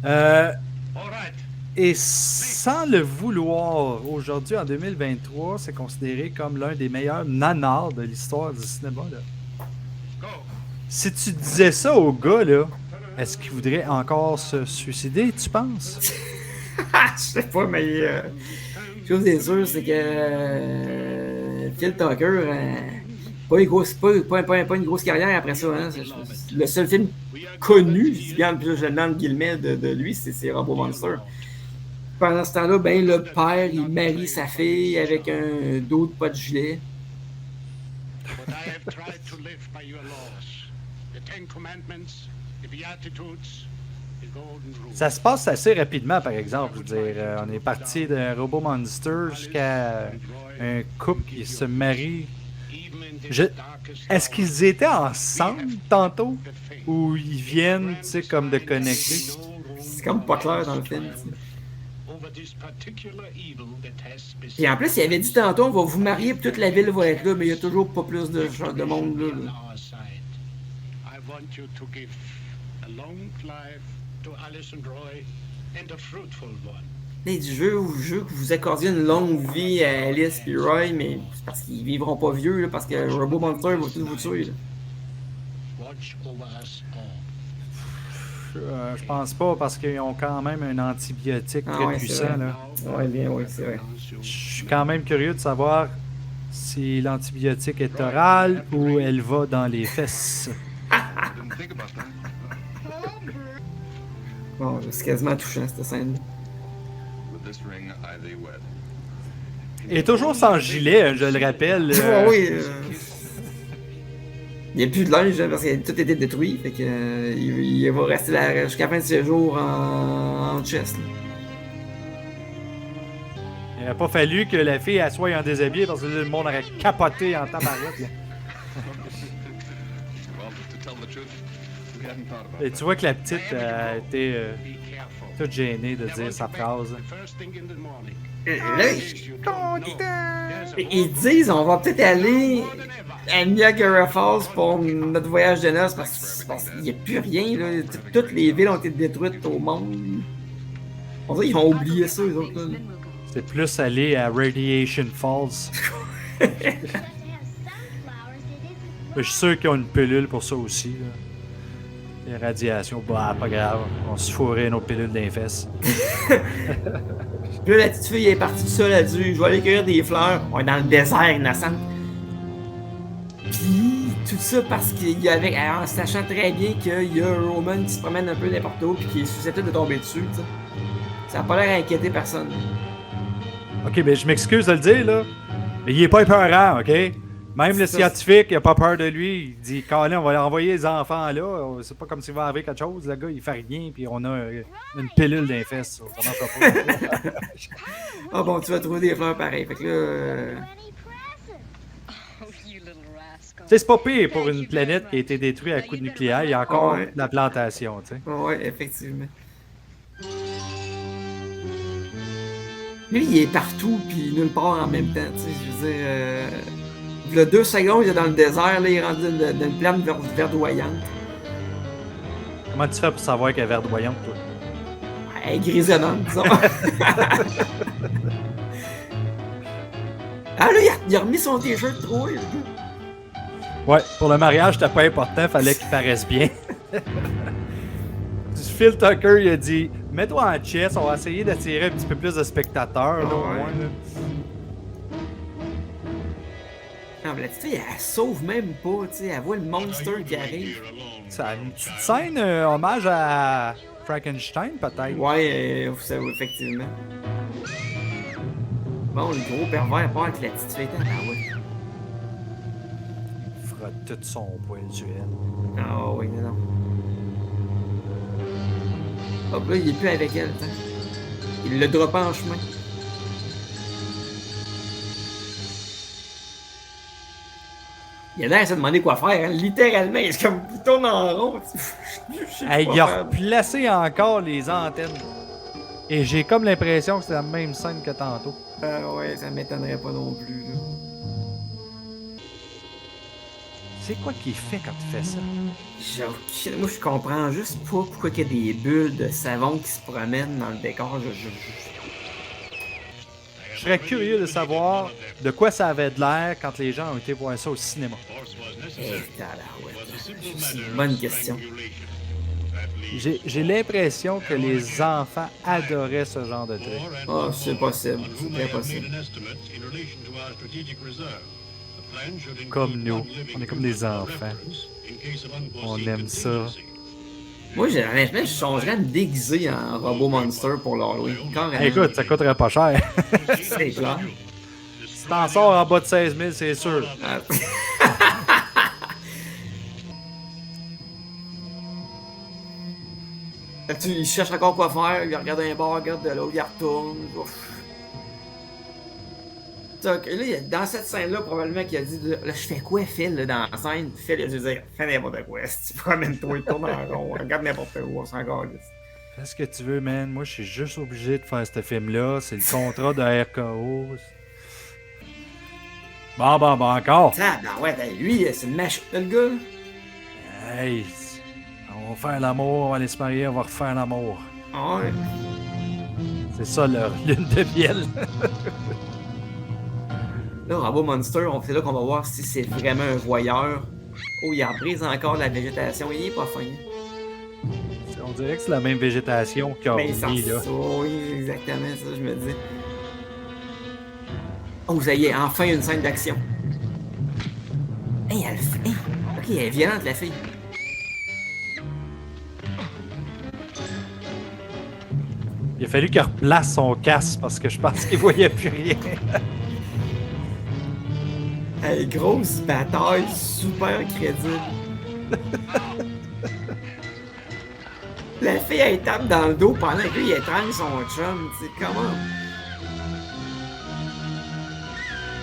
All right. Et sans le vouloir, aujourd'hui, en 2023, c'est considéré comme l'un des meilleurs nanars de l'histoire du cinéma, là. Go. Si tu disais ça au gars, là, est-ce qu'il voudrait encore se suicider, tu penses? Je sais pas, mais... chose qui est sûre, c'est que... Phil Tucker... pas une grosse carrière après ça. Hein. Le seul film connu, je dis bien plus je demande guillemets de lui, c'est Robo Monster. Pendant ce temps-là, ben le père, il marie sa fille avec un dos de pas de gilet. But I have tried to live by your laws. The Ten Commandments, the Beatitudes, the Golden Rule. Ça se passe assez rapidement, par exemple. Je veux dire, on est parti d'un Robo Monster jusqu'à un couple qui se marie. Est-ce qu'ils étaient ensemble tantôt? Ou ils viennent, tu sais, comme de connecter? C'est comme pas clair dans le film. Et en plus, il avait dit tantôt, on va vous marier, puis toute la ville va être là, mais il y a toujours pas plus de monde là. I want you to give a long life to Alison Roy and a fruitful one. Il dit, je veux que vous accordiez une longue vie à Alice et Roy, mais c'est parce qu'ils vivront pas vieux, là, parce que Robo Monster va tout vous tuer. Là. Watch over us all. Je pense pas, parce qu'ils ont quand même un antibiotique très ouais, puissant. Là. Ouais, bien, oui, c'est vrai. Je suis quand même curieux de savoir si l'antibiotique est oral ou elle va dans les fesses. Didn't think about that. Bon, c'est quasiment touchant, cette scène. With this ring, I thee wed. Elle est toujours sans gilet, hein, je le rappelle. Oui. Il n'y a plus de linge hein, parce que tout était détruit. Fait que, il va rester là jusqu'à la fin de ses jours en chest. Là. Il n'a pas fallu que la fille elle soit en déshabillé parce que là, le monde aurait capoté en tabarouette. là. Well, to tell the truth, we hadn't thought about Et tu vois que la petite a été Be careful. toute gênée de dire sa phrase. The first thing in the morning. Et là, ils disent on va peut-être aller à Niagara Falls pour notre voyage de noces parce qu'il n'y a plus rien. Là. Toutes les villes ont été détruites au monde. On dirait qu'ils ont oublié ça, eux autres. Là. C'est plus aller à Radiation Falls. Je suis sûr qu'ils ont une pilule pour ça aussi. Là. Les radiations, bah, pas grave. On se fourrait nos pilules dans les fesses. Puis là, la petite fille est partie toute seule, elle a dit je vais aller cueillir des fleurs. On est dans le désert, innocente. Puis tout ça parce qu'il y avait, en sachant très bien qu'il y a un Roman qui se promène un peu n'importe où puis qui est susceptible de tomber dessus. T'sais. Ça n'a pas l'air d'inquiéter personne. Ok, ben je m'excuse de le dire, là. Mais il est pas épeurant, ok? Même le Ça, scientifique, il a pas peur de lui. Il dit, Colin, on va envoyer les enfants là. C'est pas comme s'il va arriver quelque chose. Le gars, il fait rien, puis on a une pilule dans les fesses. Ça marchera pas. Ah bon, tu vas trouver des fleurs pareilles. Fait que là. Oh, you little rascal. Tu sais, c'est pas pire pour une planète qui a été détruite à coup de nucléaire. Il y a encore Ouais. de la plantation, tu sais. Ouais, effectivement. Lui, il est partout, puis nulle part en même temps, tu sais, je veux dire... il y a 2 secondes, il est dans le désert, là, il est rendu dans une plante verdoyante. Comment tu fais pour savoir qu'elle est verdoyante, toi? Elle est grisonnante, disons. Ah là, il a remis son t-shirt trop, le gars. Ouais, pour le mariage, c'était pas important, fallait qu'il paraisse bien. Phil Tucker, il a dit mets-toi en chess, on va essayer d'attirer un petit peu plus de spectateurs, là, au Ouais. moins. Là. Non, mais la petite fille, elle sauve même pas, tu sais, elle voit le monster qui arrive. Ça a une petite scène, hommage à Frankenstein, peut-être. Ouais, ça, effectivement. Bon, le gros pervers part avec la petite fille, ah ouais. Il frotte tout son poil duel. Ah oui, non. Hop là, il est plus avec elle, t'sais. Il le droppe en chemin. Il a l'air à se demander quoi faire, hein. Littéralement, il est comme il tourne en rond. Je sais Hey, pas il a faire. replacé encore les antennes. Et j'ai comme l'impression que c'est la même scène que tantôt. Ouais, ça m'étonnerait pas non plus, là. C'est quoi qu'il fait quand il fait ça? Moi, je comprends juste pas pourquoi il y a des bulles de savon qui se promènent dans le décor. Je serais curieux de savoir de quoi ça avait de l'air quand les gens ont été voir ça au cinéma. C'est une bonne question. J'ai l'impression que les enfants adoraient ce genre de truc. Ah, c'est possible. C'est très possible. Comme nous. On est comme des enfants. On aime ça. Moi, honnêtement, je songerais à me déguiser en robot monster pour l'Halloween. Carrément. Écoute, ça coûterait pas cher. C'est clair. Si t'en sors en bas de 16 000, c'est sûr. Ah. Il cherche encore quoi faire, il regarde un bar, il regarde de l'autre, il retourne. Ouf. Donc, là, dans cette scène-là, probablement qu'il a dit là, je fais quoi, Phil, là, dans la scène? Phil, il a dû dire fais n'importe quoi, si tu promènes-toi, il tourne en rond, regarde n'importe où, on s'en calisse. Fais ce que tu veux, man. Moi, je suis juste obligé de faire ce film-là. C'est le contrat de RKO. Bon, encore. Ah, ben ouais, ben, lui, c'est une machine, le gars. Hey, on va faire l'amour, on va aller se marier, on va refaire l'amour. Ah ouais. C'est ça leur lune de miel. Là, Robot Monster, c'est là qu'on va voir si c'est vraiment un voyeur. Oh, il reprise encore de la végétation, il est pas fin. On dirait que c'est la même végétation qu'il a Ben, ça, remis, là. oui, exactement, ça, je me dis. Oh, ça y est, enfin une scène d'action. Hey, elle fait. Hey, ok, elle est violente, la fille. Il a fallu qu'il replace son casque parce que je pense qu'il voyait plus rien. Hey, grosse bataille, super crédible. La fille, elle tape dans le dos pendant que lui, il étrangle son chum. Tu sais, comment?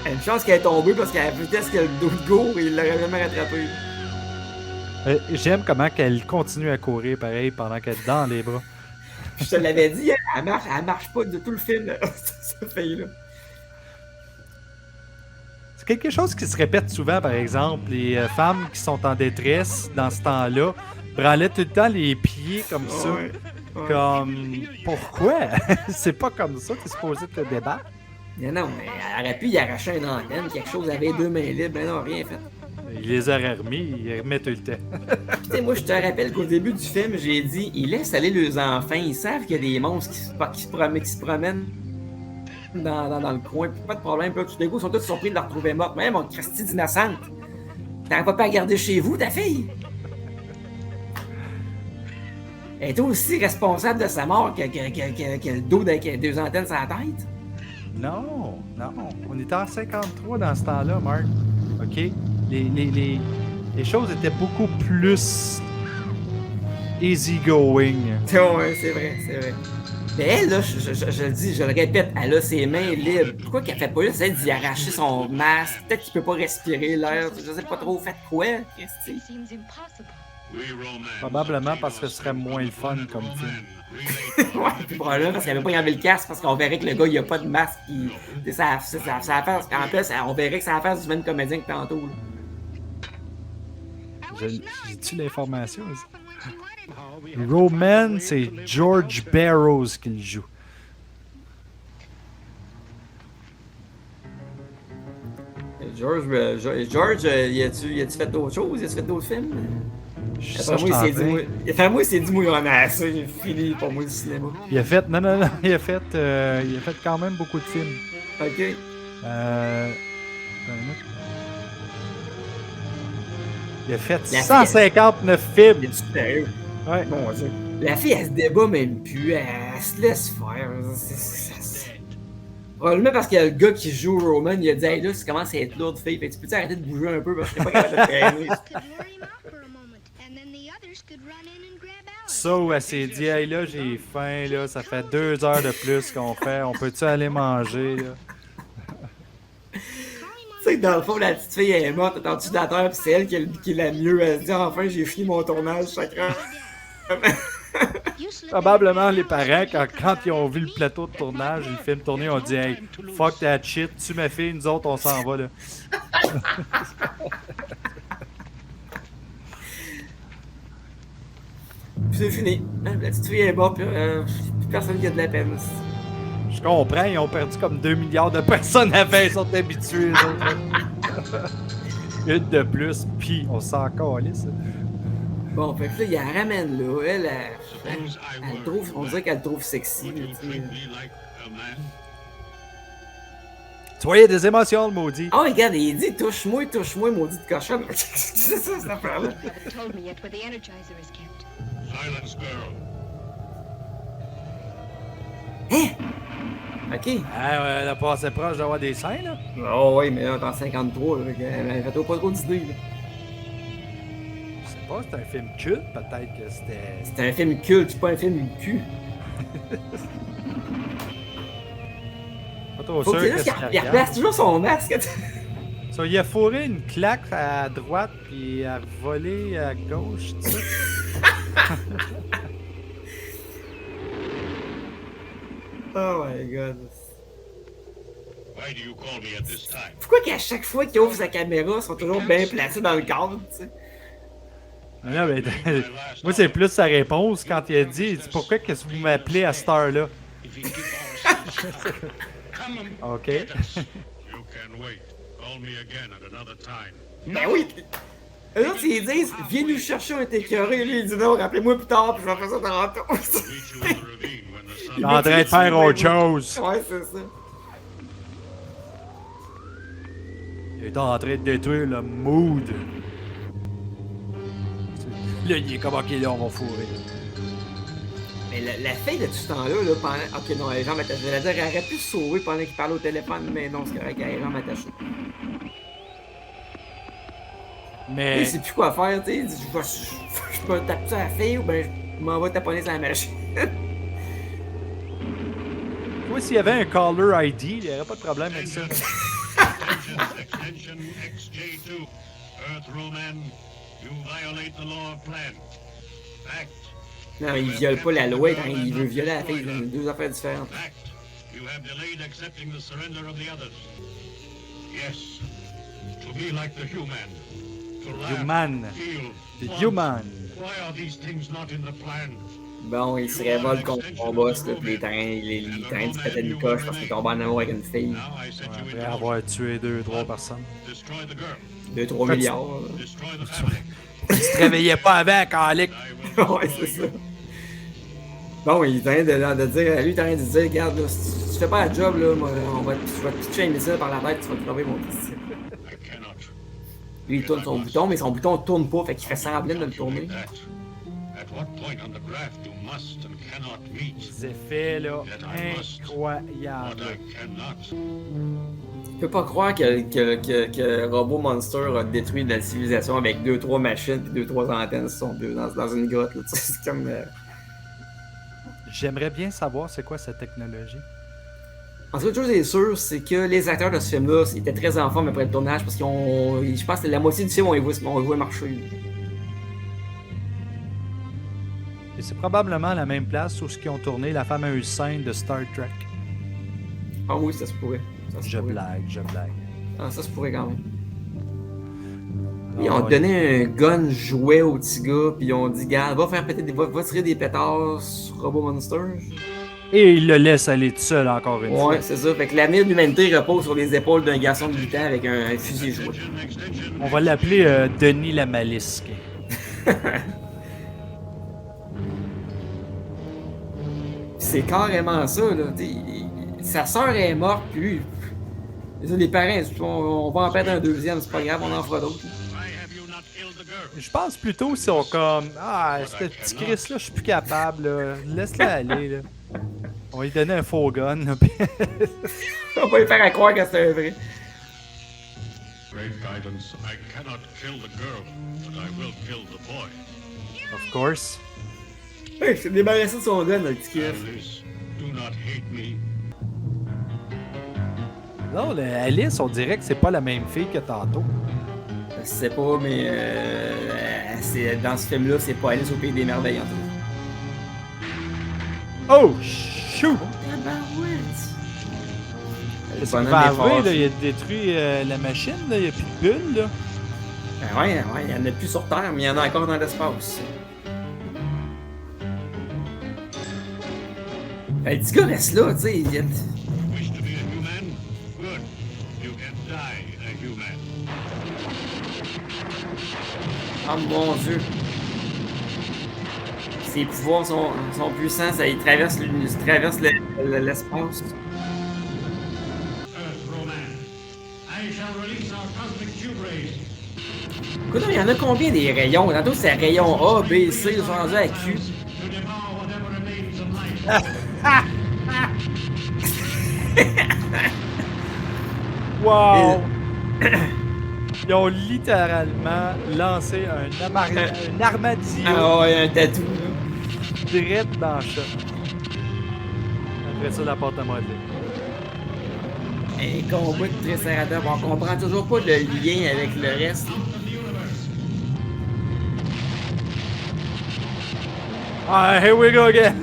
Elle a une chance qu'elle est tombée parce qu'à la vitesse que le dos de go, il l'aurait jamais rattrapé. J'aime comment qu'elle continue à courir pareil pendant qu'elle est dans les bras. Je te l'avais dit, elle marche pas de tout le film, là, cette fille-là. C'est quelque chose qui se répète souvent, par exemple. Les femmes qui sont en détresse dans ce temps-là branlaient tout le temps les pieds comme ça. Ouais, ouais. Comme, pourquoi? C'est pas comme ça, t'es supposé te débattre. Mais non, mais elle aurait pu y arracher une antenne, quelque chose, elle avait 2 mains libres, mais non, rien fait. Il les aurait remis, il les remet tout le temps. Puis, tu sais, moi, je te rappelle qu'au début du film, j'ai dit, ils laissent aller les enfants, ils savent qu'il y a des monstres qui se promènent dans le coin, puis pas de problème. Puis là, tout d'un coup, ils sont tous surpris de la retrouver morte. Mais mon Christy d'innocente, t'aurais pas pu la garder chez vous, ta fille? Elle est aussi responsable de sa mort que le dos avec 2 antennes sur la tête. Non, on était en 53 dans ce temps-là, Mark. OK? Les choses étaient beaucoup plus easy-going. Ouais, c'est vrai. Mais elle, là, je le dis, je le répète, elle a ses mains libres. Pourquoi qu'elle fait pas là, c'est d'y arracher son masque? Peut-être qu'il peut pas respirer l'air. Je sais pas trop, fait quoi, Christy? Probablement parce que ce serait moins le fun comme film. Ouais, Puis probablement parce qu'il avait pas enlevé le casque, parce qu'on verrait que le gars, il a pas de masque. Ça en plus, on verrait que ça va faire du même comédien que tantôt. J'ai-tu l'information? Roman, c'est George Barrows qui le joue. George, y a-tu fait d'autres choses? Y a-tu fait d'autres films? Ça, je t'en prie. Moi, il s'est dit mouillon à ça. J'ai fini pour moi le cinéma. Il a fait, non, il a fait quand même beaucoup de films. Ok. Il a fait 159 films. Es-tu sérieux? Ouais. Mon Dieu. La fille, elle se débat même plus. Elle se laisse faire. Probablement parce qu'il y a le gars qui joue Roman, il a dit hey là, ça commence à être lourd de fille. Fait que tu peux arrêter de bouger un peu parce que je serais pas capable de traîner. So, elle s'est dit hey là, j'ai faim, là, ça fait 2 heures de plus qu'on fait. On peut-tu aller manger, là? Tu sais que dans le fond, la petite fille elle est morte, elle est en dessous de la terre, pis c'est elle qui est la mieux. Elle se dit enfin, j'ai fini mon tournage, chacun. Probablement les parents, quand ils ont vu le plateau de tournage, le film tourné, ont dit hey, fuck that shit, tu ma fille, nous autres, on s'en va là. Puis c'est fini. La petite fille est morte, puis personne qui a de la peine. Je comprends, ils ont perdu comme 2 milliards de personnes avant, ils sont habitués, les autres. Une de plus, pis on s'en calisse. Bon, fait que là, il la ramène là. Elle trouve, on dirait qu'elle le trouve sexy. Tu voyais des émotions, le maudit. Oh, regarde, il dit touche-moi, maudite cochonne. C'est ça, cette affaire-là. Silence, girl. Hein? Ok. Ah, elle a passé proche d'avoir des scènes, là. Oh, oui, mais là, t'es en 53, là. Elle fait pas trop d'idées, là. Je sais pas, c'est un film culte, peut-être que c'était. C'est un film culte, c'est pas un film cul. Pas trop Faut sûr que que là, c'est il replace toujours son masque. So, il a fourré une claque à droite, puis a volé à gauche, tu sais. Oh my god. Why do you call me at this time? Pourquoi qu'à chaque fois qu'il ouvre sa caméra, ils sont toujours bien placés dans le cadre, tu sais? Non, mais, moi, c'est plus sa réponse quand il a dit pourquoi qu'est-ce que vous m'appelez à cette heure-là? Ok. You can wait. Call me again at another time. Ben oui! Eux autres, ils disent, viens nous chercher, on est écœurés. Lui, il dit non, rappelez-moi plus tard, puis je vais faire ça tantôt. Meet you in the ravine when the sun. Il est en train de faire autre chose. Ouais, c'est ça. Il est en train de détruire le mood. Là, il est comme ok, là, on va fourrer. Mais la fille de tout ce temps-là, là, pendant. Ok, non, elle est jambes attachées. Je veux dire, elle aurait pu se sauver pendant qu'il parlait au téléphone, mais non, c'est correct, elle est jambes attachées. Mais. Il sait plus quoi faire, tu sais. Il dit, je peux taper ça à la fille ou ben je m'en vais taponner sur la machine. Moi, s'il y avait un caller ID, il n'y aurait pas de problème avec ça. Extension XJ2. Earth Roman, you violate the law of plan. Fact. Non, il viole pas la loi, quand il veut violer la fille, c'est deux affaires différentes. Fact. You have delayed accepting the surrender of the others. Yes. To be like the human. To laugh, Human. feel, The want. human. Why are these things not in the plan? Bon, il se révolte contre son boss, là, puis il est en train de se péter une coche parce qu'il tombe en amour avec une fille. Now I set you Après in avoir tué 2-3 personnes. Destroy the girl. 2-3 milliards. Destroy the family. Tu te réveillais pas avant, Calic. I will Ouais, c'est ça. Bon, il est en train de dire, lui, il est en train de dire, regarde, là, si tu fais pas la job, là, moi, je vais te pitcher un missile par la tête, tu vas te crever mon fils. I cannot. Lui, il tourne son bouton, mais son bouton tourne pas, fait qu'il fait semblant de le tourner. That. At what point on the graph you must and cannot meet? Des effets, là, incroyables. What I cannot. Je peux pas croire que Robot Monster a détruit la civilisation avec 2-3 machines et 2-3 antennes dans une grotte, là, tu sais, c'est comme... J'aimerais bien savoir c'est quoi cette technologie. Ensuite, autre chose est sûre, c'est que les acteurs de ce film-là étaient très en forme après le tournage parce je pense que la moitié du film, on les voit marcher. c'est probablement la même place où ils ont tourné la fameuse scène de Star Trek. Ah oui, ça se pourrait. Ça se Je pourrait. blague. Ah, ça se pourrait quand même. Ils ont donné un gun jouet au petit gars, puis ils ont dit, gars, va tirer des pétards sur Robo Monster. Et il le laisse aller tout seul encore une fois. Ouais, c'est ça. Fait que l'avenir de l'humanité repose sur les épaules d'un garçon de 8 ans avec un fusil jouet. On va l'appeler Denis la Malisque. C'est carrément ça, là. Sa sœur est morte, puis lui, les parents, on va en perdre un deuxième, c'est pas grave, on en fera d'autres. Why have you not killed the girl? Je pense plutôt qu'ils sont comme ce petit Chris-là, je suis plus capable. Là. Laisse-le aller. Là. On va lui donner un faux gun. Là, puis- On va lui faire à croire que c'est un vrai. Great guidance. I cannot kill the girl, but I will kill the boy. Of course. Hey, je suis débarrassé de son gun, le petit Chris. Alice, do not hate me. Non, Alice, on dirait que c'est pas la même fille que tantôt. Je sais pas, mais dans ce film-là, c'est pas Alice au Pays des Merveilles, en tout Oh, shoot! cas. Qu'est-ce qui va arriver, là? Il a détruit la machine, là. Il n'y a plus de bulles, là. Ben ouais, il y en a plus sur Terre, mais il y en a encore dans l'espace. Ben, le petit gars reste là, tu sais. Wish to be a human? Good. You can die a human. Oh mon Dieu. Ses pouvoirs sont puissants, ça, il traverse l'espace. Earth romance. I shall release our cosmic tube rays. Écoute, il y en a combien des rayons? Tantôt, c'est rayon A, B, C, ils sont rendus à Q. To devour whatever remains of life. Wow! Ils ont littéralement lancé un armadillo Ah ouais, un tatou, là. direct dans le chat. Après ça, la porte à modeler. Un combat de Triceratops, on comprend toujours pas le lien avec le reste. Ah, here we go again!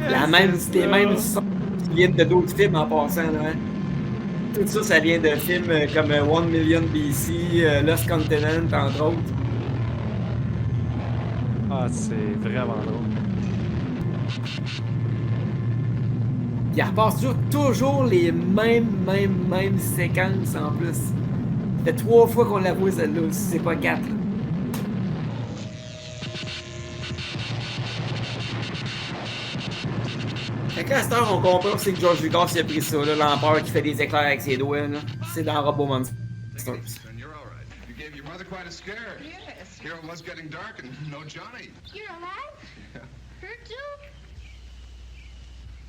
Les mêmes sons qui viennent de d'autres films en passant, là. Hein? Tout ça, ça vient de films comme 1 Million BC, Lost Continent, entre autres. Ah, c'est vraiment drôle. Il repasse toujours les mêmes séquences en plus. Ça fait 3 fois qu'on la voit celle-là, si c'est pas 4. Là. Fait que là, à cette heure, on comprend aussi que George Lucas il a pris ça, là, l'empereur qui fait des éclairs avec ses doigts. Là. C'est dans Robo Monster. Son, you're all right. You gave your mother quite a scare. Yes. Here it was getting dark and no Johnny. You're alive? Her too?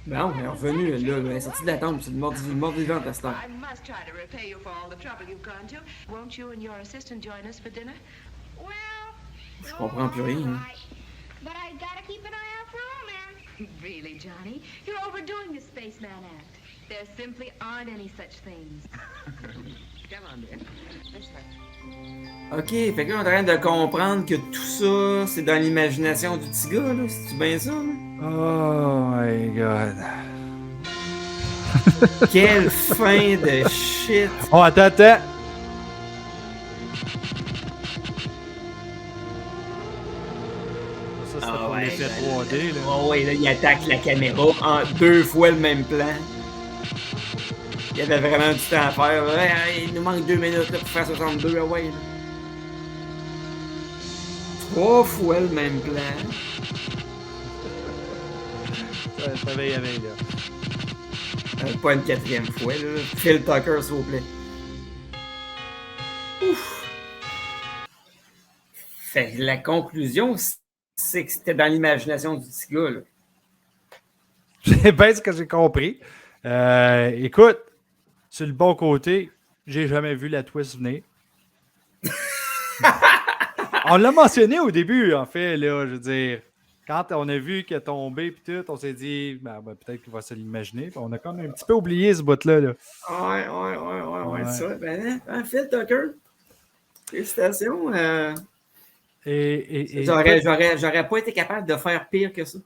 Bon, elle est revenue, là, elle est sortie de la tombe, c'est une mort vivante à cette heure. I must try to repay you for all the trouble you've gone to. Won't you and your assistant join us for dinner? Well, Je comprends plus rien. Hein. right. But I gotta keep an eye out for Old Man. Really, Johnny? You're overdoing the Spaceman Act. There simply aren't any such things. Come on, dear. This way. Ok, fait que là, on est en train de comprendre que tout ça, c'est dans l'imagination du petit gars, là. C'est-tu bien ça, là? Oh my god. Quelle fin de shit! Oh, attends! Ça, c'était pour l'effet 3D, là. Oh ouais, là, il attaque la caméra en 2 fois le même plan. Il y avait vraiment du temps à faire. Ouais, il nous manque 2 minutes là, pour faire 62, ah ouais. Là. 3 fois le même plan. Ça va y aller, là. Pas une 4e fois, là. Phil Tucker, s'il vous plaît. Ouf! Fait que la conclusion, c'est que c'était dans l'imagination du petit gars, là. C'est bien ce que j'ai compris. Écoute, sur le bon côté, j'ai jamais vu la twist venir. On l'a mentionné au début, en fait, là, je veux dire. Quand on a vu qu'il a tombé puis tout, on s'est dit, ben, peut-être qu'il va se l'imaginer. On a quand même un petit peu oublié ce bout-là. Là. Ouais, ça. Ben, hein, Phil Tucker, félicitations. J'aurais pas été capable de faire pire que ça.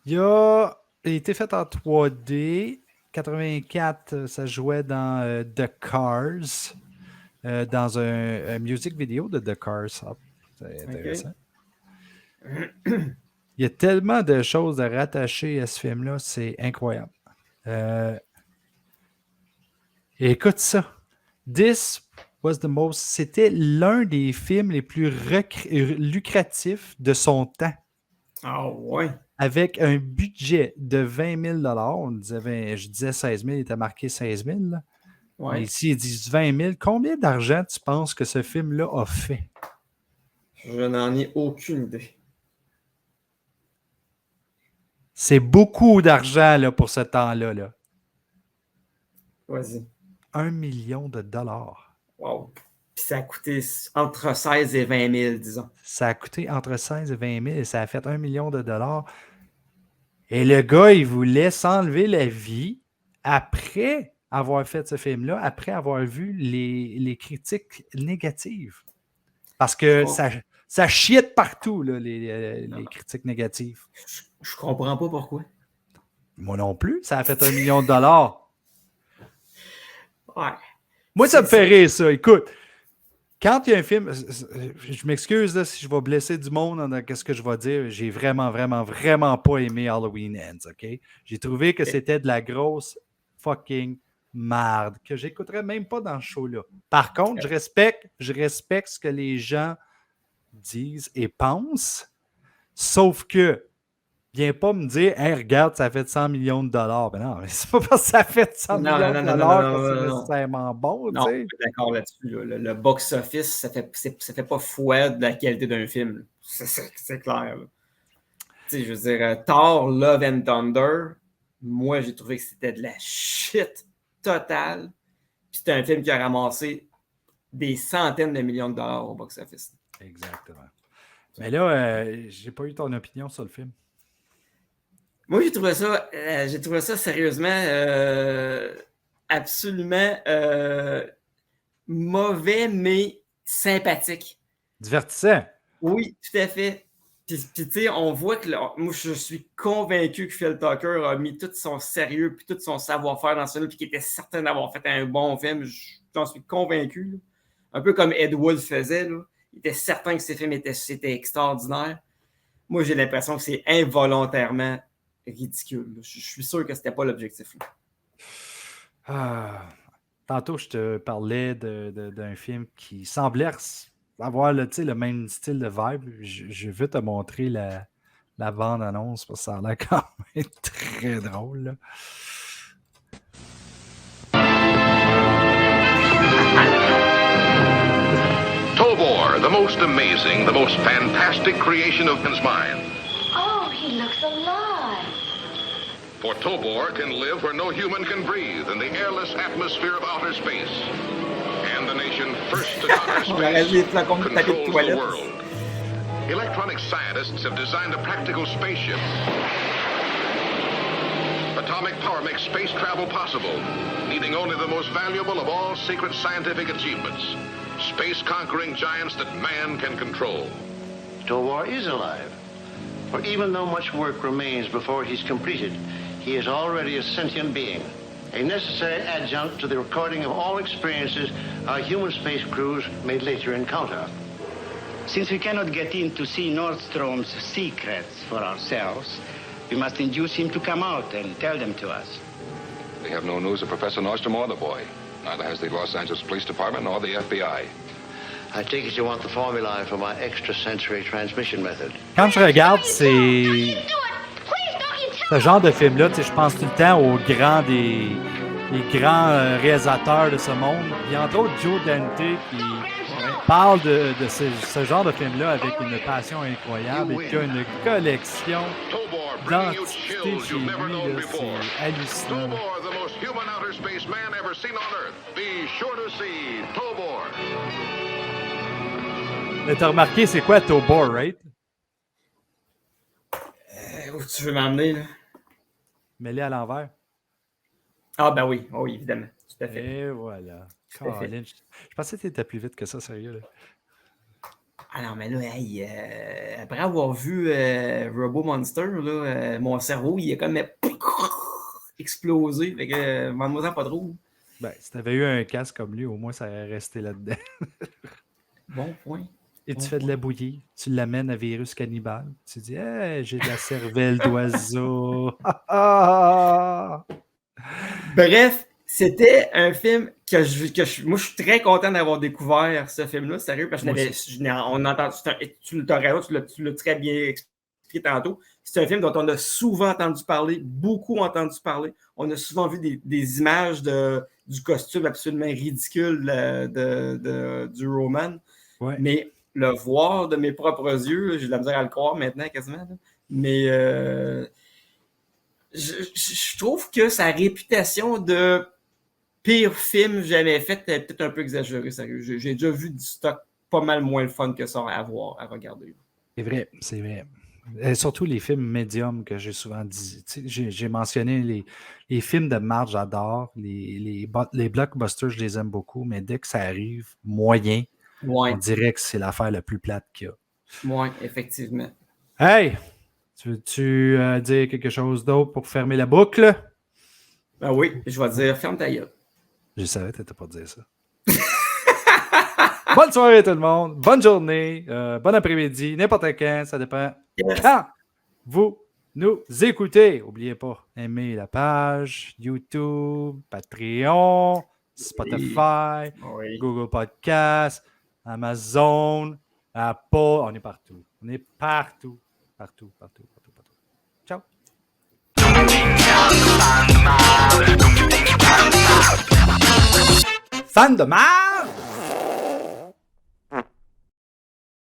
Il a été fait en 3D. 84, ça jouait dans The Cars, dans un music vidéo de The Cars. Ah, c'est intéressant. Il y a tellement de choses à rattacher à ce film-là, c'est incroyable. Et écoute ça. C'était l'un des films les plus lucratifs de son temps. Ah ouais. Avec un budget de 20 000 je disais 16 000, il était marqué 16 000. Là. Ouais. Mais ici, ils disent 20 000. Combien d'argent tu penses que ce film-là a fait? Je n'en ai aucune idée. C'est beaucoup d'argent là, pour ce temps-là. Là. Vas-y. 1 million de dollars. Wow. Puis ça a coûté entre 16 et 20 000, disons. Ça a coûté entre 16 et 20 000 et ça a fait 1 million de dollars. Et le gars, il voulait s'enlever la vie après avoir fait ce film-là, après avoir vu les critiques négatives. Parce que ça chiait de partout, là, les critiques négatives. Je comprends pas pourquoi. Moi non plus. Ça a fait 1 million de dollars. Ouais. Moi, ça me fait rire, ça. Écoute, quand il y a un film, je m'excuse là, si je vais blesser du monde dans ce que je vais dire. J'ai vraiment, vraiment, vraiment pas aimé Halloween Ends, OK? J'ai trouvé que c'était de la grosse fucking merde, que j'écouterais même pas dans ce show-là. Par contre, je respecte ce que les gens disent et pensent, sauf que viens pas me dire, hey, regarde, ça fait 100 millions de dollars. Ben non, c'est pas parce que ça fait 100 millions de dollars que c'est nécessairement bon. Non, je suis d'accord là-dessus. Là. Le box-office, ça fait pas foi de la qualité d'un film. C'est clair. Tu sais, je veux dire, Thor, Love and Thunder, moi, j'ai trouvé que c'était de la shit totale. Puis c'était un film qui a ramassé des centaines de millions de dollars au box-office. Exactement. Mais là, j'ai pas eu ton opinion sur le film. Moi, j'ai trouvé ça sérieusement absolument mauvais, mais sympathique. Divertissant. Oui, tout à fait. Puis tu sais, on voit que moi, je suis convaincu que Phil Tucker a mis tout son sérieux puis tout son savoir-faire dans ce film, puis qu'il était certain d'avoir fait un bon film. J'en suis convaincu. Là. Un peu comme Ed Wood faisait. Là. Il était certain que ces films étaient extraordinaires. Moi, j'ai l'impression que c'est involontairement ridicule. Je suis sûr que c'était pas l'objectif. Tantôt, je te parlais d'un film qui semblait avoir le même style de vibe. Je veux te montrer la bande-annonce parce que ça a l'air quand même très drôle. Là. Tobor, the most amazing, the most fantastic creation of man's mind. Oh, he looks alive. For Tobor can live where no human can breathe in the airless atmosphere of outer space. And the nation first to conquer space controls the world. Electronic scientists have designed a practical spaceship. Atomic power makes space travel possible, needing only the most valuable of all secret scientific achievements. Space-conquering giants that man can control. Tobor is alive. For even though much work remains before he's completed, he is already a sentient being, a necessary adjunct to the recording of all experiences our human space crews may later encounter. Since we cannot get in to see Nordstrom's secrets for ourselves, we must induce him to come out and tell them to us. We have no news of Professor Nordstrom or the boy. Neither has the Los Angeles Police Department nor the FBI. I take it you want the formula for my extrasensory transmission method. Quand je regarde ce genre de film-là, je pense tout le temps aux les grands réalisateurs de ce monde. Il y a entre autres Joe Dante qui parle de ce genre de film-là avec une passion incroyable et qui a une collection d'antiquités chez lui. C'est hallucinant. Human outer space man ever seen on Earth. Be sure to see Tobor. Mais t'as remarqué, c'est quoi Tobor, right? Où tu veux m'emmener, là? Mets-les à l'envers. Ah, ben oui, oui, évidemment. Tout à fait. Et voilà. Colin, je pensais que t'étais plus vite que ça, sérieux. Là. Ah non, mais là, hey, après avoir vu Robo Monster, là, mon cerveau, il est comme explosé. Fait que, demande-moi pas trop. Ben, si t'avais eu un casque comme lui, au moins, ça aurait resté là-dedans. Bon point. Et Bon tu fais de point. la bouillie, tu l'amènes à Virus Cannibale. Tu dis, hey, j'ai de la cervelle d'oiseau. Bref, c'était un film moi, je suis très content d'avoir découvert ce film-là, sérieux, parce que on entend, tu l'as très bien expliqué tantôt. C'est un film dont on a souvent entendu parler, beaucoup entendu parler. On a souvent vu des images du costume absolument ridicule du Roman. Ouais. Mais le voir de mes propres yeux, j'ai de la misère à le croire maintenant quasiment. Là. Mais je trouve que sa réputation de pire film jamais fait est peut-être un peu exagérée, sérieux. J'ai déjà vu du stock pas mal moins le fun que ça à voir, à regarder. C'est vrai, c'est vrai. Et surtout les films médiums que j'ai souvent dit. J'ai mentionné les films de marge, j'adore. Les blockbusters, je les aime beaucoup, mais dès que ça arrive, moyen, on dirait que c'est l'affaire la plus plate qu'il y a. Oui, effectivement. Hey! Tu veux-tu dire quelque chose d'autre pour fermer la boucle? Ben oui, je vais dire ferme ta gueule. Je savais que tu n'étais pas dire ça. Bonne soirée tout le monde, bonne journée, bon après-midi, n'importe quand, ça dépend quand vous nous écoutez. N'oubliez pas, aimez la page YouTube, Patreon, Spotify, Google Podcast, Amazon, Apple, on est partout. On est partout. Partout. Ciao. Fan de mal!